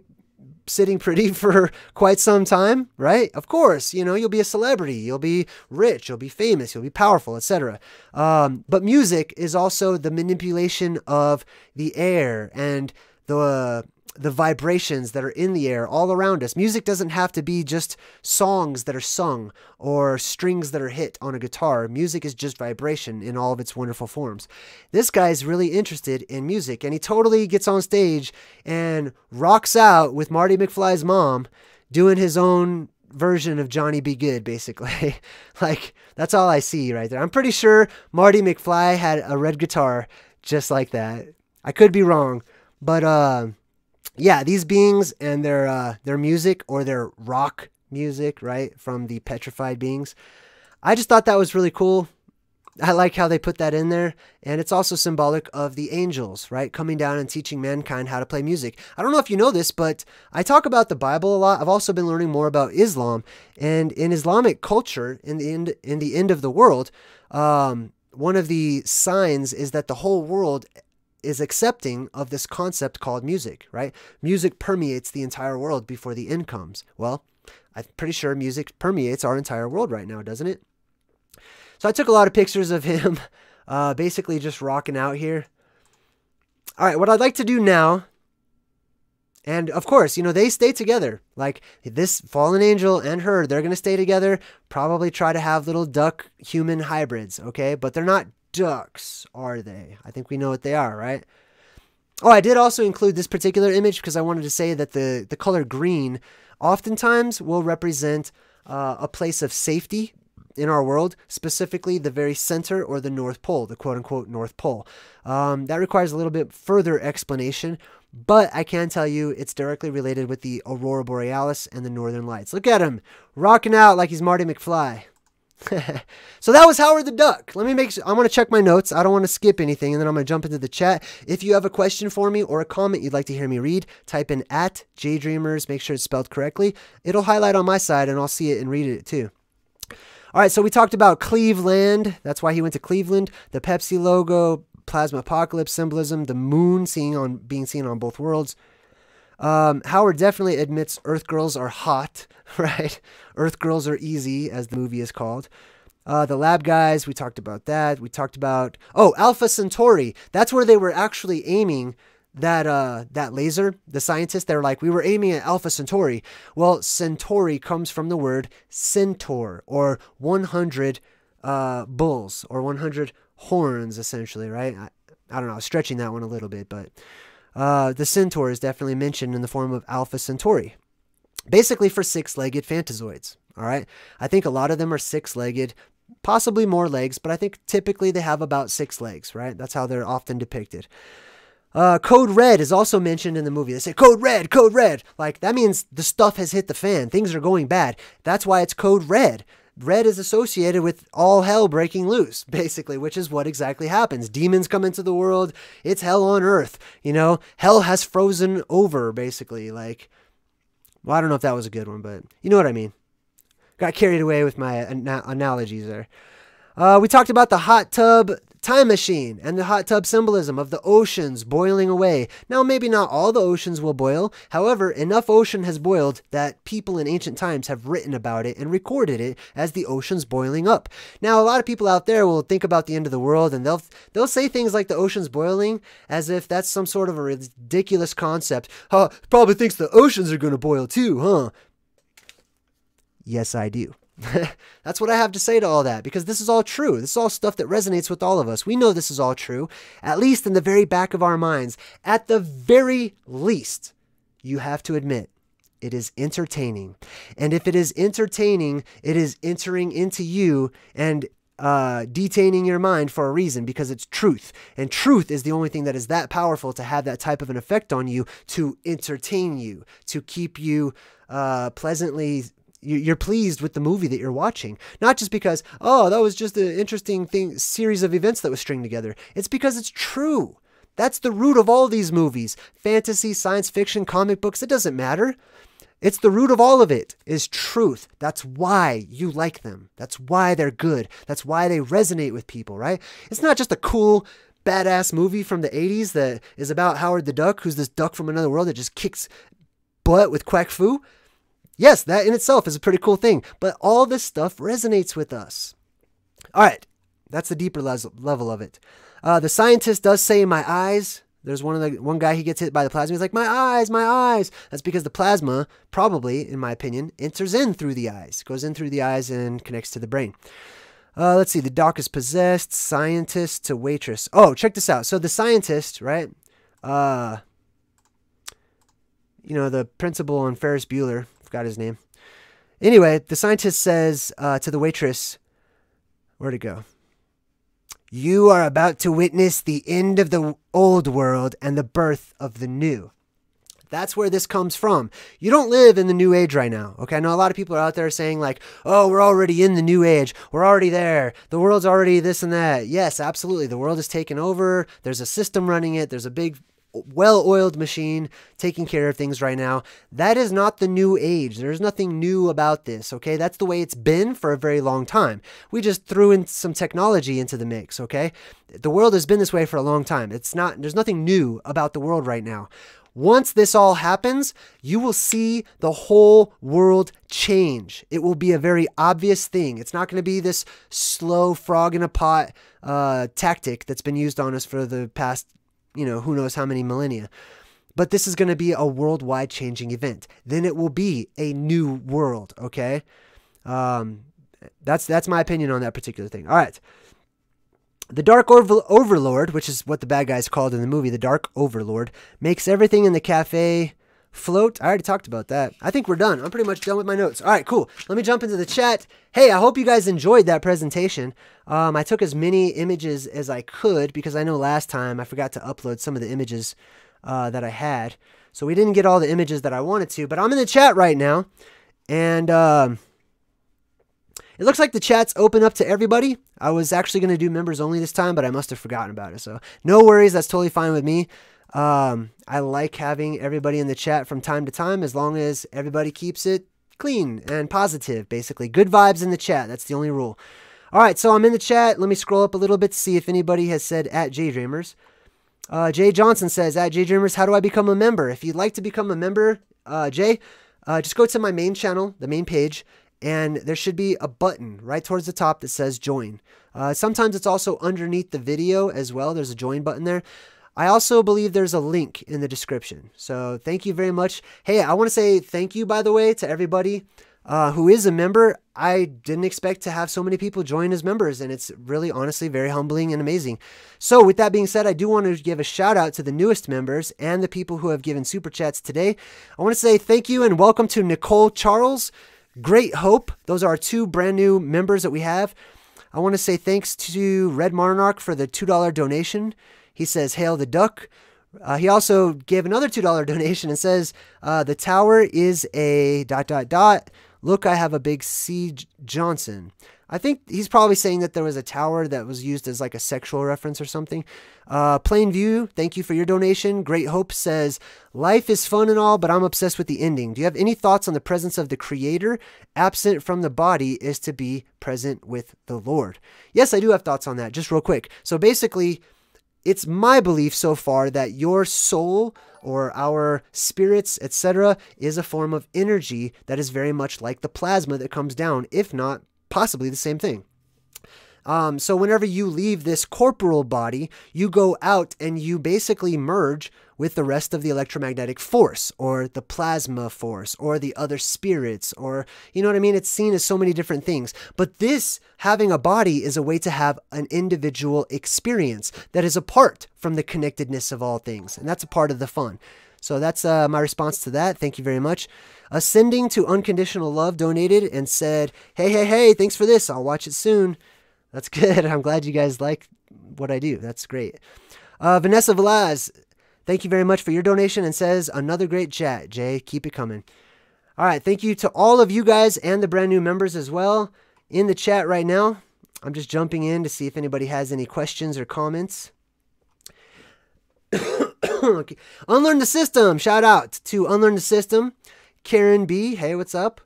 for quite some time, right? Of course, you know, you'll be a celebrity, you'll be rich, you'll be famous, you'll be powerful, etc. But music is also the manipulation of the air and the vibrations that are in the air all around us. Music doesn't have to be just songs that are sung or strings that are hit on a guitar. Music is just vibration in all of its wonderful forms. This guy's really interested in music, and he totally gets on stage and rocks out with Marty McFly's mom doing his own version of Johnny Be Good, basically. Like, that's all I see right there. I'm pretty sure Marty McFly had a red guitar just like that. I could be wrong, but yeah, these beings and their music, or their rock music, right, from the petrified beings. I just thought that was really cool. I like how they put that in there. And it's also symbolic of the angels, right? Coming down and teaching mankind how to play music. I don't know if you know this, but I talk about the Bible a lot. I've also been learning more about Islam. And in Islamic culture, in the end of the world, one of the signs is that the whole world is accepting of this concept called music, right? Music permeates the entire world before the end comes. Well, I'm pretty sure music permeates our entire world right now, doesn't it? So I took a lot of pictures of him, basically just rocking out here. All right, what I'd like to do now, and of course, you know, they stay together. Like this fallen angel and her, they're going to stay together, probably try to have little duck-human hybrids, okay? But they're not ducks, are they? I think we know what they are, right? Oh, I did also include this particular image because I wanted to say that the color green oftentimes will represent a place of safety in our world, specifically the very center or the North Pole, the quote-unquote North Pole. That requires a little bit further explanation, but I can tell you it's directly related with the Aurora Borealis and the Northern Lights. Look at him, rocking out like he's Marty McFly. So that was Howard the Duck. Let me make sure, I want to check my notes. I don't want to skip anything, and then I'm going to jump into the chat. If you have a question for me or a comment you'd like to hear me read, type in @JayDreamerZ, make sure it's spelled correctly. It'll highlight on my side, and I'll see it and read it too. All right, so we talked about Cleveland. That's why he went to Cleveland. The Pepsi logo, plasma apocalypse symbolism, the moon being seen on both worlds. Howard definitely admits Earth girls are hot, right? Earth girls are easy, as the movie is called. The lab guys, we talked about that. We talked about, Alpha Centauri. That's where they were actually aiming that laser. The scientists, they're like, we were aiming at Alpha Centauri. Well, Centauri comes from the word centaur, or 100 bulls, or 100 horns, essentially, right? I don't know, I was stretching that one a little bit, but the centaur is definitely mentioned in the form of Alpha Centauri, basically for six-legged Fantazoids, all right? I think a lot of them are six-legged, possibly more legs, but I think typically they have about 6 legs, right? That's how they're often depicted. Code Red is also mentioned in the movie. They say, Code Red, Code Red. Like, that means the stuff has hit the fan. Things are going bad. That's why it's Code Red. Red is associated with all hell breaking loose, basically, which is what exactly happens. Demons come into the world. It's hell on earth. You know, hell has frozen over, basically. Like, well, I don't know if that was a good one, but you know what I mean. Got carried away with my analogies there. We talked about the hot tub time machine and the hot tub symbolism of the oceans boiling away. Now, maybe not all the oceans will boil. However, enough ocean has boiled that people in ancient times have written about it and recorded it as the oceans boiling up. Now, a lot of people out there will think about the end of the world, and they'll say things like the ocean's boiling as if that's some sort of a ridiculous concept. Probably thinks the oceans are going to boil too, huh? Yes, I do. That's what I have to say to all that, because this is all true. This is all stuff that resonates with all of us. We know this is all true, at least in the very back of our minds. At the very least, you have to admit it is entertaining. And if it is entertaining, it is entering into you and detaining your mind for a reason, because it's truth. And truth is the only thing that is that powerful to have that type of an effect on you, to entertain you, to keep you pleasantly... You're pleased with the movie that you're watching. Not just because, oh, that was just an interesting series of events that was stringed together. It's because it's true. That's the root of all these movies. Fantasy, science fiction, comic books, it doesn't matter. It's the root of all of it is truth. That's why you like them. That's why they're good. That's why they resonate with people, right? It's not just a cool, badass movie from the 80s that is about Howard the Duck, who's this duck from another world that just kicks butt with quack foo. Yes, that in itself is a pretty cool thing, but all this stuff resonates with us. All right, that's the deeper level of it. The scientist does say, my eyes. There's one guy, he gets hit by the plasma. He's like, my eyes, my eyes. That's because the plasma, probably, in my opinion, enters in through the eyes. Goes in through the eyes and connects to the brain. Let's see, the doc is possessed, scientist to waitress. Oh, check this out. So the scientist, right? You know, the principal on Ferris Bueller. Forgot his name. Anyway, the scientist says to the waitress, where'd it go? You are about to witness the end of the old world and the birth of the new. That's where this comes from. You don't live in the new age right now. Okay. I know a lot of people are out there saying like, oh, we're already in the new age. We're already there. The world's already this and that. Yes, absolutely. The world is taken over. There's a system running it. There's a big, well-oiled machine taking care of things right now. That is not the new age. There's nothing new about this, okay? That's the way it's been for a very long time. We just threw in some technology into the mix, okay? The world has been this way for a long time. There's nothing new about the world right now. Once this all happens, you will see the whole world change. It will be a very obvious thing. It's not going to be this slow frog in a pot tactic that's been used on us for the past, who knows how many millennia. But this is going to be a worldwide changing event. Then it will be a new world, okay? That's my opinion on that particular thing. All right. The Dark Overlord, which is what the bad guy's called in the movie, the Dark Overlord, makes everything in the cafe float. I already talked about that. I think we're done. I'm pretty much done with my notes. All right, cool. Let me jump into the chat. Hey, I hope you guys enjoyed that presentation. I took as many images as I could because I know last time I forgot to upload some of the images that I had. So we didn't get all the images that I wanted to, but I'm in the chat right now. And it looks like the chat's open up to everybody. I was actually going to do members only this time, but I must have forgotten about it. So no worries. That's totally fine with me. I like having everybody in the chat from time to time, as long as everybody keeps it clean and positive, basically. Good vibes in the chat. That's the only rule. All right, so I'm in the chat. Let me scroll up a little bit to see if anybody has said at JayDreamerZ. Jay Johnson says, at JayDreamerZ, how do I become a member? If you'd like to become a member, Jay, just go to my main channel, the main page, and there should be a button right towards the top that says join. Sometimes it's also underneath the video as well. There's a join button there. I also believe there's a link in the description. So thank you very much. Hey, I want to say thank you, by the way, to everybody who is a member. I didn't expect to have so many people join as members, and it's really, honestly, very humbling and amazing. So with that being said, I do want to give a shout out to the newest members and the people who have given super chats today. I want to say thank you and welcome to Nicole Charles, Great Hope. Those are our two brand new members that we have. I want to say thanks to Red Monarch for the $2 donation. He says, hail the duck. He also gave another $2 donation and says, the tower is a ... Look, I have a big C. Johnson. I think he's probably saying that there was a tower that was used as like a sexual reference or something. Plain View, thank you for your donation. Great Hope says, life is fun and all, but I'm obsessed with the ending. Do you have any thoughts on the presence of the Creator? Absent from the body is to be present with the Lord. Yes, I do have thoughts on that, just real quick. So basically, it's my belief so far that your soul or our spirits, etc., is a form of energy that is very much like the plasma that comes down, if not possibly the same thing. So whenever you leave this corporal body, you go out and you basically merge with the rest of the electromagnetic force or the plasma force or the other spirits, or, you know what I mean? It's seen as so many different things. But this, having a body, is a way to have an individual experience that is apart from the connectedness of all things. And that's a part of the fun. So that's my response to that. Thank you very much. Ascending to Unconditional Love donated and said, hey, thanks for this. I'll watch it soon. That's good. I'm glad you guys like what I do. That's great. Vanessa Velaz, thank you very much for your donation and says, another great chat. Jay, keep it coming. All right. Thank you to all of you guys and the brand new members as well in the chat right now. I'm just jumping in to see if anybody has any questions or comments. Okay. Unlearn the System. Shout out to Unlearn the System. Karen B. Hey, what's up?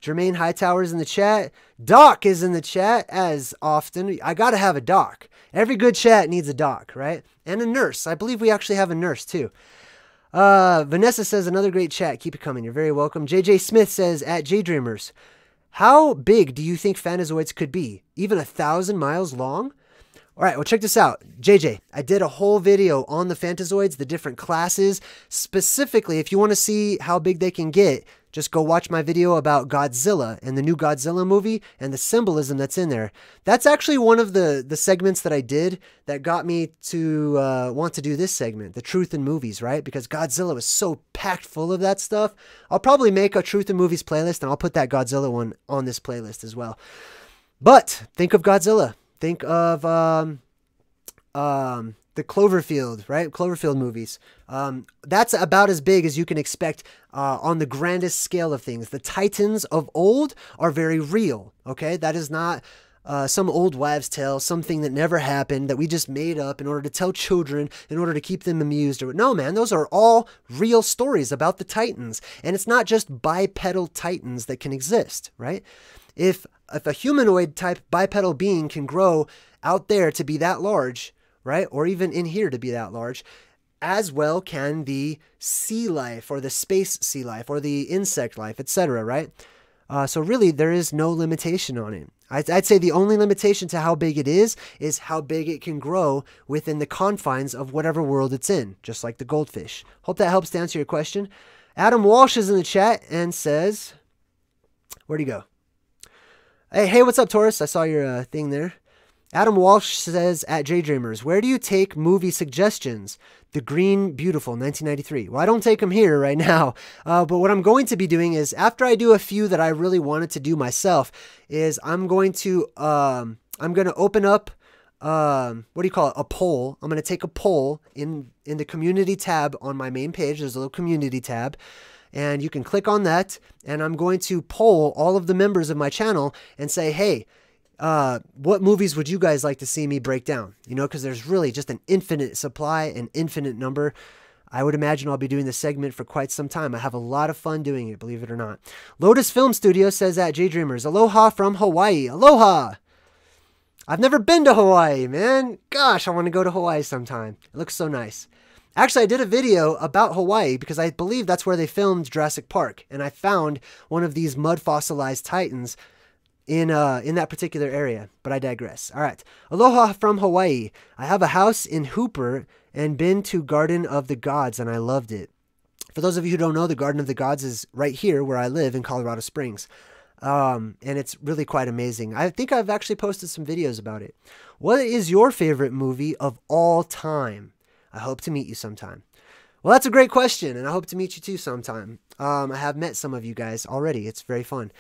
Jermaine Hightower is in the chat. Doc is in the chat as often. I got to have a doc. Every good chat needs a doc, right? And a nurse. I believe we actually have a nurse too. Vanessa says, another great chat. Keep it coming. You're very welcome. JJ Smith says, at JayDreamerZ, how big do you think Fantazoids could be? Even 1,000 miles long? All right, well, check this out. JJ, I did a whole video on the Fantazoids, the different classes. Specifically, if you want to see how big they can get, just go watch my video about Godzilla and the new Godzilla movie and the symbolism that's in there. That's actually one of the segments that I did that got me to want to do this segment, the Truth in Movies, right? Because Godzilla was so packed full of that stuff. I'll probably make a Truth in Movies playlist, and I'll put that Godzilla one on this playlist as well. But think of Godzilla. Think of the Cloverfield, right? Cloverfield movies. That's about as big as you can expect on the grandest scale of things. The Titans of old are very real, okay? That is not some old wives' tale, something that never happened that we just made up in order to tell children, in order to keep them amused. No, man, those are all real stories about the Titans. And it's not just bipedal Titans that can exist, right? If a humanoid type bipedal being can grow out there to be that large, right? Or even in here to be that large, as well can the sea life or the space sea life or the insect life, etc., right? So really, there is no limitation on it. I'd say the only limitation to how big it is how big it can grow within the confines of whatever world it's in, just like the goldfish. Hope that helps to answer your question. Adam Walsh is in the chat and says, where'd he go? Hey, what's up, Taurus? I saw your thing there. Adam Walsh says, at JayDreamerZ, where do you take movie suggestions? The Green Beautiful, 1993. Well, I don't take them here right now, but what I'm going to be doing is, after I do a few that I really wanted to do myself, is I'm going to open up, what do you call it, a poll. I'm going to take a poll in the community tab on my main page. There's a little community tab, and you can click on that, and I'm going to poll all of the members of my channel and say, hey, what movies would you guys like to see me break down? You know, because there's really just an infinite supply, an infinite number. I would imagine I'll be doing this segment for quite some time. I have a lot of fun doing it, believe it or not. Lotus Film Studio says at JayDreamerZ, aloha from Hawaii. Aloha! I've never been to Hawaii, man. Gosh, I want to go to Hawaii sometime. It looks so nice. Actually, I did a video about Hawaii because I believe that's where they filmed Jurassic Park. And I found one of these mud fossilized titans in that particular area, but I digress. All right. Aloha from Hawaii. I have a house in Hooper and been to Garden of the Gods, and I loved it. For those of you who don't know, the Garden of the Gods is right here where I live in Colorado Springs. And it's really quite amazing. I think I've actually posted some videos about it. What is your favorite movie of all time? I hope to meet you sometime. Well, that's a great question, and I hope to meet you too sometime. I have met some of you guys already. It's very fun.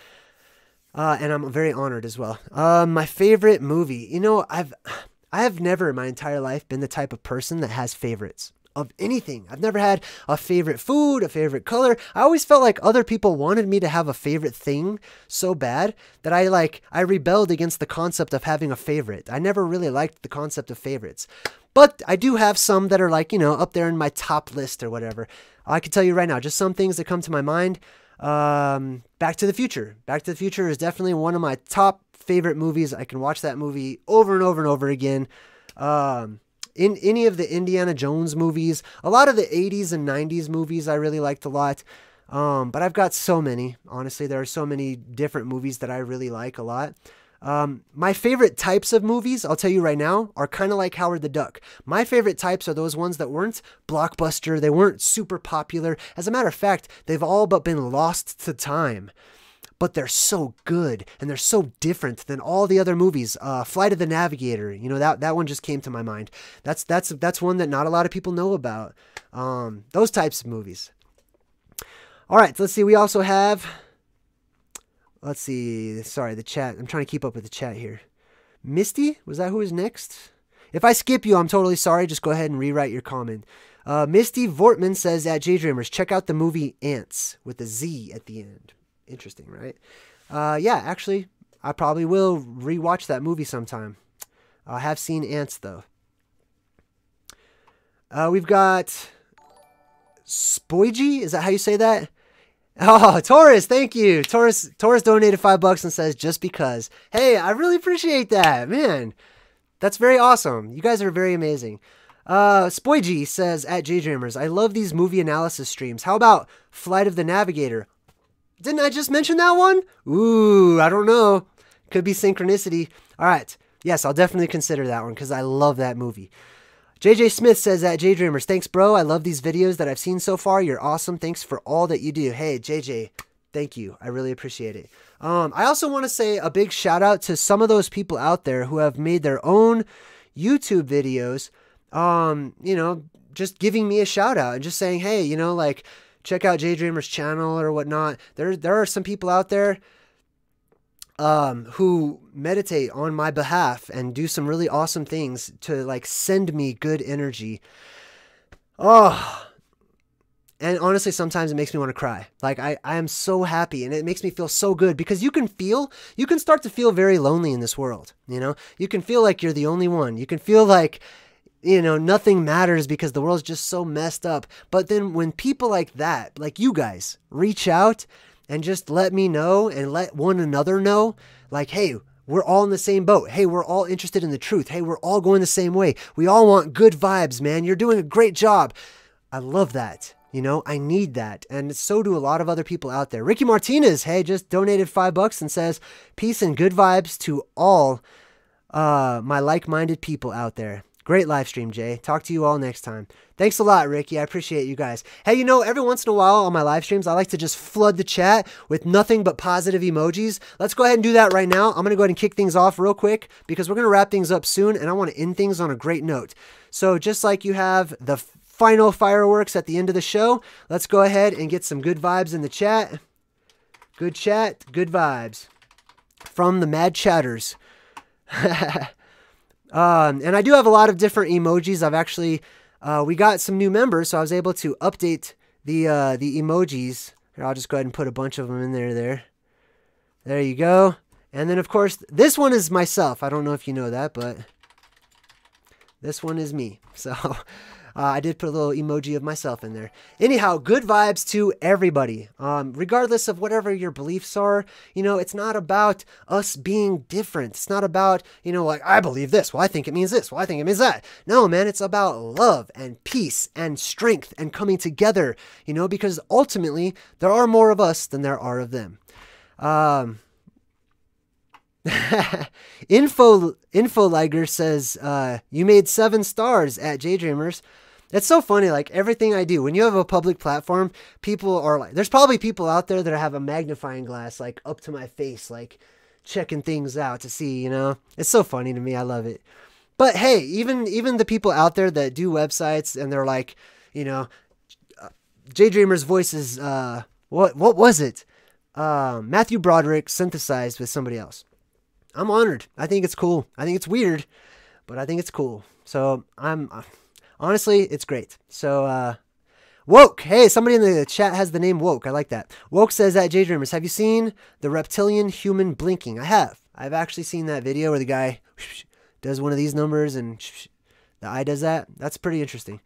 And I'm very honored as well. My favorite movie, you know, I have never in my entire life been the type of person that has favorites of anything. I've never had a favorite food, a favorite color. I always felt like other people wanted me to have a favorite thing so bad that I rebelled against the concept of having a favorite. I never really liked the concept of favorites. But I do have some that are like, you know, up there in my top list or whatever. I can tell you right now, just some things that come to my mind. Back to the Future. Back to the Future is definitely one of my top favorite movies. I can watch that movie over and over and over again. In any of the Indiana Jones movies, a lot of the 80s and 90s movies I really liked a lot. But I've got so many. Honestly, there are so many different movies that I really like a lot. My favorite types of movies, I'll tell you right now, are kind of like Howard the Duck. My favorite types are those ones that weren't blockbuster, they weren't super popular. As a matter of fact, they've all but been lost to time. But they're so good, and they're so different than all the other movies. Flight of the Navigator, you know, that one just came to my mind. That's one that not a lot of people know about. Those types of movies. All right, let's see. We also have... Let's see. Sorry, the chat. I'm trying to keep up with the chat here. Misty? Was that who was next? If I skip you, I'm totally sorry. Just go ahead and rewrite your comment. Misty Vortman says at JayDreamerZ, check out the movie Ants with a Z at the end. Interesting, right? Yeah, actually, I probably will rewatch that movie sometime. I have seen Ants, though. We've got Spoigi. Is that how you say that? Oh, Taurus, thank you. Taurus donated $5 and says, just because. Hey, I really appreciate that, man. That's very awesome. You guys are very amazing. Spoigi says, at JayDreamerZ, I love these movie analysis streams. How about Flight of the Navigator? Didn't I just mention that one? Ooh, I don't know. Could be synchronicity. All right. Yes, I'll definitely consider that one because I love that movie. JJ Smith says at JayDreamerZ, thanks, bro. I love these videos that I've seen so far. You're awesome. Thanks for all that you do. Hey, JJ, thank you. I really appreciate it. I also want to say a big shout out to some of those people out there who have made their own YouTube videos, you know, just giving me a shout out and just saying, hey, you know, like, check out JayDreamerZ channel or whatnot. There are some people out there. who meditate on my behalf and do some really awesome things to like send me good energy. Oh, and honestly, sometimes it makes me want to cry. Like I am so happy, and it makes me feel so good because you can start to feel very lonely in this world. You know, you can feel like you're the only one. You can feel like, you know, nothing matters because the world's just so messed up. But then when people like that, like you guys, reach out and just let me know and let one another know, like, hey, we're all in the same boat. Hey, we're all interested in the truth. Hey, we're all going the same way. We all want good vibes, man. You're doing a great job. I love that. You know, I need that. And so do a lot of other people out there. Ricky Martinez, hey, just donated $5 and says, peace and good vibes to all my like-minded people out there. Great live stream, Jay. Talk to you all next time. Thanks a lot, Ricky. I appreciate you guys. Hey, you know, every once in a while on my live streams, I like to just flood the chat with nothing but positive emojis. Let's go ahead and do that right now. I'm going to go ahead and kick things off real quick because we're going to wrap things up soon, and I want to end things on a great note. So just like you have the final fireworks at the end of the show, let's go ahead and get some good vibes in the chat. Good chat, good vibes from the Mad Chatters. And I do have a lot of different emojis. I've actually, we got some new members, so I was able to update the emojis. Here, I'll just go ahead and put a bunch of them in there. There you go. And then, of course, this one is myself. I don't know if you know that, but this one is me. So I did put a little emoji of myself in there. Anyhow, good vibes to everybody. Regardless of whatever your beliefs are, you know, it's not about us being different. It's not about, you know, like, I believe this. Well, I think it means this. Well, I think it means that. No, man, it's about love and peace and strength and coming together, you know, because ultimately there are more of us than there are of them. Infoliger says, you made 7 stars at JayDreamerZ. It's so funny, like everything I do, when you have a public platform, people are like, there's probably people out there that have a magnifying glass like up to my face, like checking things out to see, you know, it's so funny to me. I love it. But hey, even the people out there that do websites and they're like, you know, JayDreamerZ voice is, what was it? Matthew Broderick synthesized with somebody else. I'm honored. I think it's cool. I think it's weird, but I think it's cool. So honestly, it's great. So, Woke. Hey, somebody in the chat has the name Woke. I like that. Woke says at JayDreamerZ, have you seen the reptilian human blinking? I have. I've actually seen that video where the guy does one of these numbers and the eye does that. That's pretty interesting.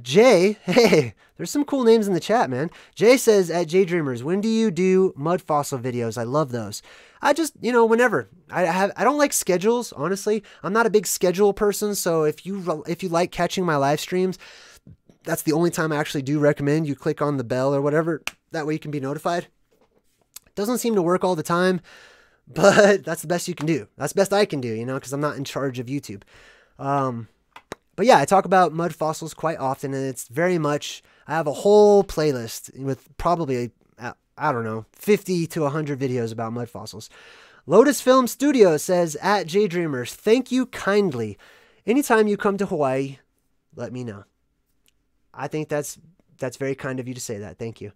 Jay, hey, there's some cool names in the chat, man. Jay says at JayDreamerZ, when do you do mud fossil videos? I love those. I just, you know, whenever. I don't like schedules, honestly. I'm not a big schedule person, so if you like catching my live streams, that's the only time I actually do recommend you click on the bell or whatever. That way you can be notified. It doesn't seem to work all the time, but that's the best you can do. That's the best I can do, you know, because I'm not in charge of YouTube. But yeah, I talk about mud fossils quite often, and it's very much, I have a whole playlist with probably, I don't know, 50 to 100 videos about mud fossils. Lotus Film Studio says, at JayDreamerZ, thank you kindly. Anytime you come to Hawaii, let me know. I think that's very kind of you to say that. Thank you.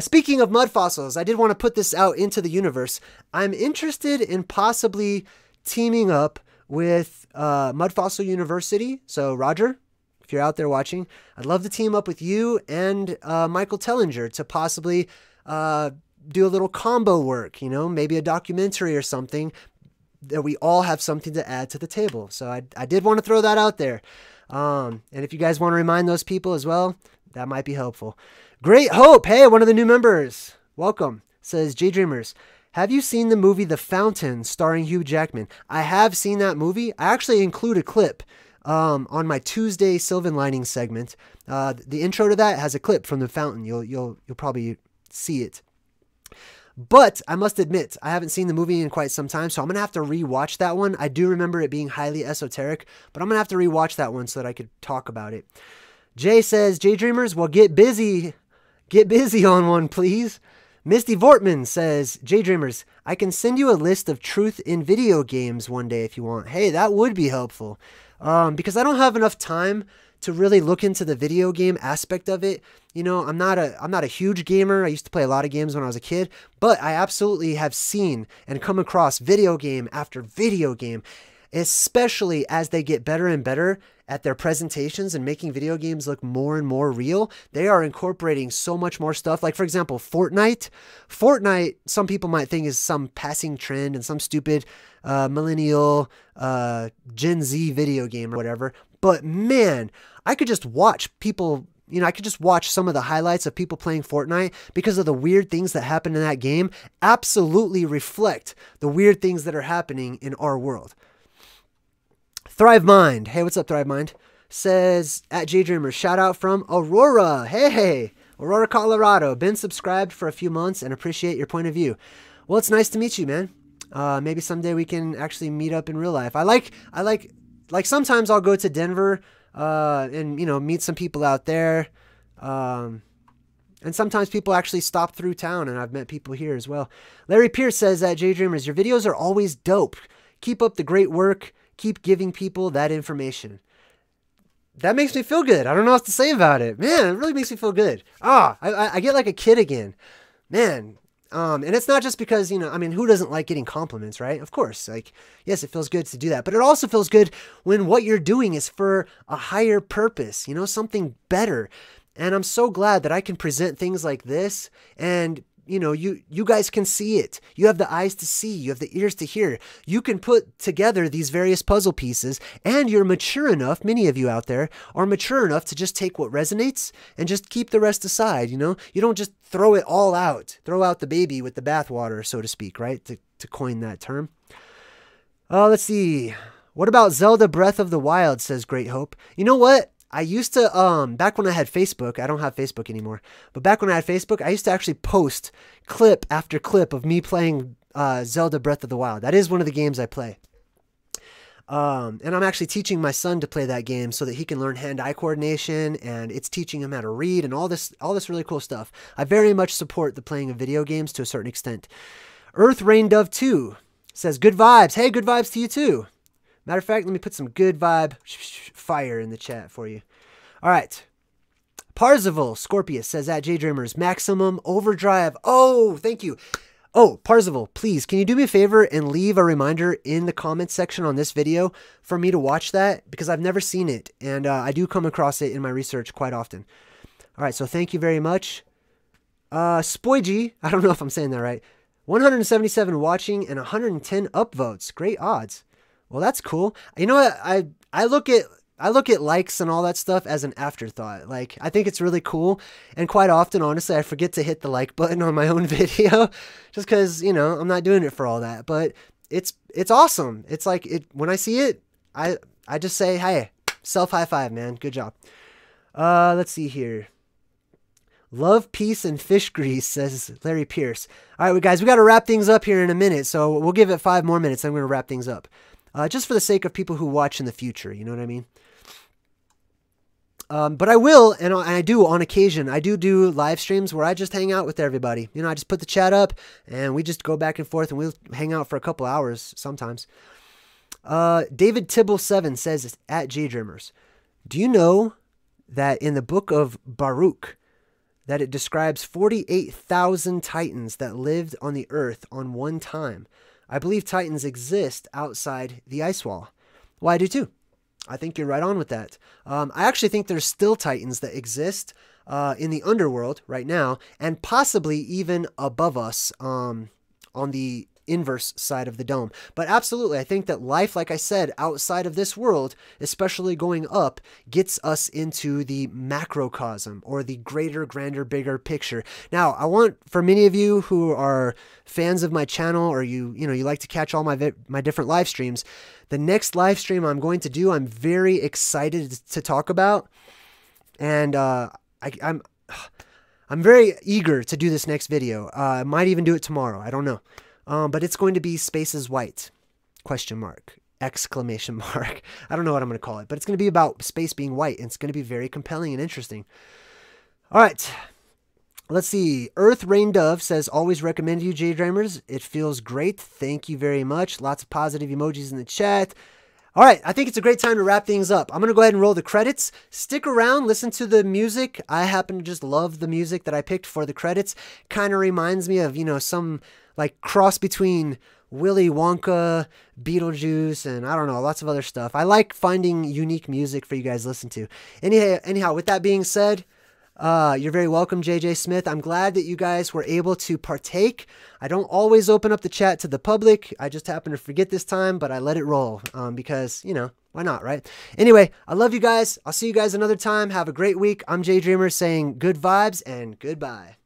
Speaking of mud fossils, I did want to put this out into the universe. I'm interested in possibly teaming up with Mud Fossil University. So Roger, if you're out there watching, I'd love to team up with you and Michael Tellinger to possibly do a little combo work, you know, maybe a documentary or something that we all have something to add to the table. So I did want to throw that out there. And if you guys want to remind those people as well, that might be helpful. Great Hope. Hey, one of the new members. Welcome. Says JayDreamerZ. Have you seen the movie The Fountain starring Hugh Jackman? I have seen that movie. I actually include a clip on my Tuesday Sylvan Lining segment. The intro to that has a clip from The Fountain. You'll probably see it. But I must admit, I haven't seen the movie in quite some time, so I'm going to have to rewatch that one. I do remember it being highly esoteric, but I'm going to have to rewatch that one so that I could talk about it. Jay says, JayDreamerZ, well, get busy. Get busy on one, please. Misty Vortman says, JayDreamerZ, I can send you a list of truth in video games one day if you want. Hey, that would be helpful. Because I don't have enough time to really look into the video game aspect of it. You know, I'm not a huge gamer. I used to play a lot of games when I was a kid, but I absolutely have seen and come across video game after video game, especially as they get better and better at their presentations and making video games look more and more real. They are incorporating so much more stuff. Like, for example, Fortnite. Fortnite, some people might think is some passing trend and some stupid millennial Gen Z video game or whatever. But man, I could just watch people, you know, I could just watch some of the highlights of people playing Fortnite because of the weird things that happen in that game absolutely reflect the weird things that are happening in our world. Thrive Mind. Hey, what's up, Thrive Mind? Says, at JayDreamerZ, shout out from Aurora. Hey, Aurora, Colorado. Been subscribed for a few months and appreciate your point of view. Well, it's nice to meet you, man. Maybe someday we can actually meet up in real life. I like sometimes I'll go to Denver and, you know, meet some people out there. And sometimes people actually stop through town, and I've met people here as well. Larry Pierce says at JayDreamerZ, your videos are always dope. Keep up the great work. Keep giving people that information. That makes me feel good. I don't know what to say about it. Man, it really makes me feel good. I get like a kid again. Man. And it's not just because, you know, I mean, who doesn't like getting compliments, right? Of course, like, yes, it feels good to do that, but it also feels good when what you're doing is for a higher purpose, you know, something better. And I'm so glad that I can present things like this, and you know, you guys can see it. You have the eyes to see, you have the ears to hear. You can put together these various puzzle pieces, and you're mature enough, many of you out there are mature enough to just take what resonates and just keep the rest aside, you know? You don't just throw it all out, throw out the baby with the bathwater, so to speak, right? To coin that term. Let's see. What about Zelda Breath of the Wild, says Great Hope. You know what? I used to, back when I had Facebook, I don't have Facebook anymore, but back when I had Facebook, I used to actually post clip after clip of me playing Zelda Breath of the Wild. That is one of the games I play. And I'm actually teaching my son to play that game so that he can learn hand-eye coordination, and it's teaching him how to read and all this really cool stuff. I very much support the playing of video games to a certain extent. Earth Rain Dove 2 says, good vibes. Hey, good vibes to you too. Matter of fact, let me put some good vibe fire in the chat for you. All right. Parzival Scorpius says at JayDreamerZ, maximum overdrive. Oh, thank you. Oh, Parzival, please, can you do me a favor and leave a reminder in the comments section on this video for me to watch that? Because I've never seen it, and I do come across it in my research quite often. All right, so thank you very much. Spoigi, I don't know if I'm saying that right. 177 watching and 110 upvotes. Great odds. Well, that's cool. You know what? I look at likes and all that stuff as an afterthought. Like, I think it's really cool. And quite often, honestly, I forget to hit the like button on my own video just because, you know, I'm not doing it for all that. But it's awesome. It's like when I see it, I just say, hey, self high five, man. Good job. Let's see here. Love, peace, and fish grease, says Larry Pierce. All right, guys, we got to wrap things up here in a minute. So we'll give it 5 more minutes. I'm going to wrap things up. Just for the sake of people who watch in the future, you know what I mean? But I will, and I do on occasion, I do live streams where I just hang out with everybody. You know, I just put the chat up, and we just go back and forth, and we'll hang out for a couple hours sometimes. David Tibble7 says at JayDreamerZ, do you know that in the book of Baruch, that it describes 48,000 titans that lived on the earth on one time? I believe titans exist outside the ice wall. Well, I do too. I think you're right on with that. I actually think there's still titans that exist in the underworld right now, and possibly even above us on the inverse side of the dome. But absolutely, I think that life, like I said, outside of this world, especially going up, gets us into the macrocosm, or the greater, grander, bigger picture. Now, I want, for many of you who are fans of my channel, or you like to catch all my different live streams, the next live stream I'm going to do, I'm very excited to talk about, and I'm very eager to do this next video. I might even do it tomorrow. I don't know. But it's going to be Space is White, question mark, exclamation mark. I don't know what I'm going to call it, but it's going to be about space being white, and it's going to be very compelling and interesting. All right. Let's see. Earth Rain Dove says, always recommend you, JayDreamerZ. It feels great. Thank you very much. Lots of positive emojis in the chat. All right, I think it's a great time to wrap things up. I'm going to go ahead and roll the credits. Stick around, listen to the music. I happen to just love the music that I picked for the credits. Kind of reminds me of, some like cross between Willy Wonka, Beetlejuice, and I don't know, lots of other stuff. I like finding unique music for you guys to listen to. Anyhow, with that being said, you're very welcome, JJ Smith. I'm glad that you guys were able to partake. I don't always open up the chat to the public. I just happened to forget this time, but I let it roll because, why not, right? Anyway, I love you guys. I'll see you guys another time. Have a great week. I'm JayDreamerZ saying good vibes and goodbye.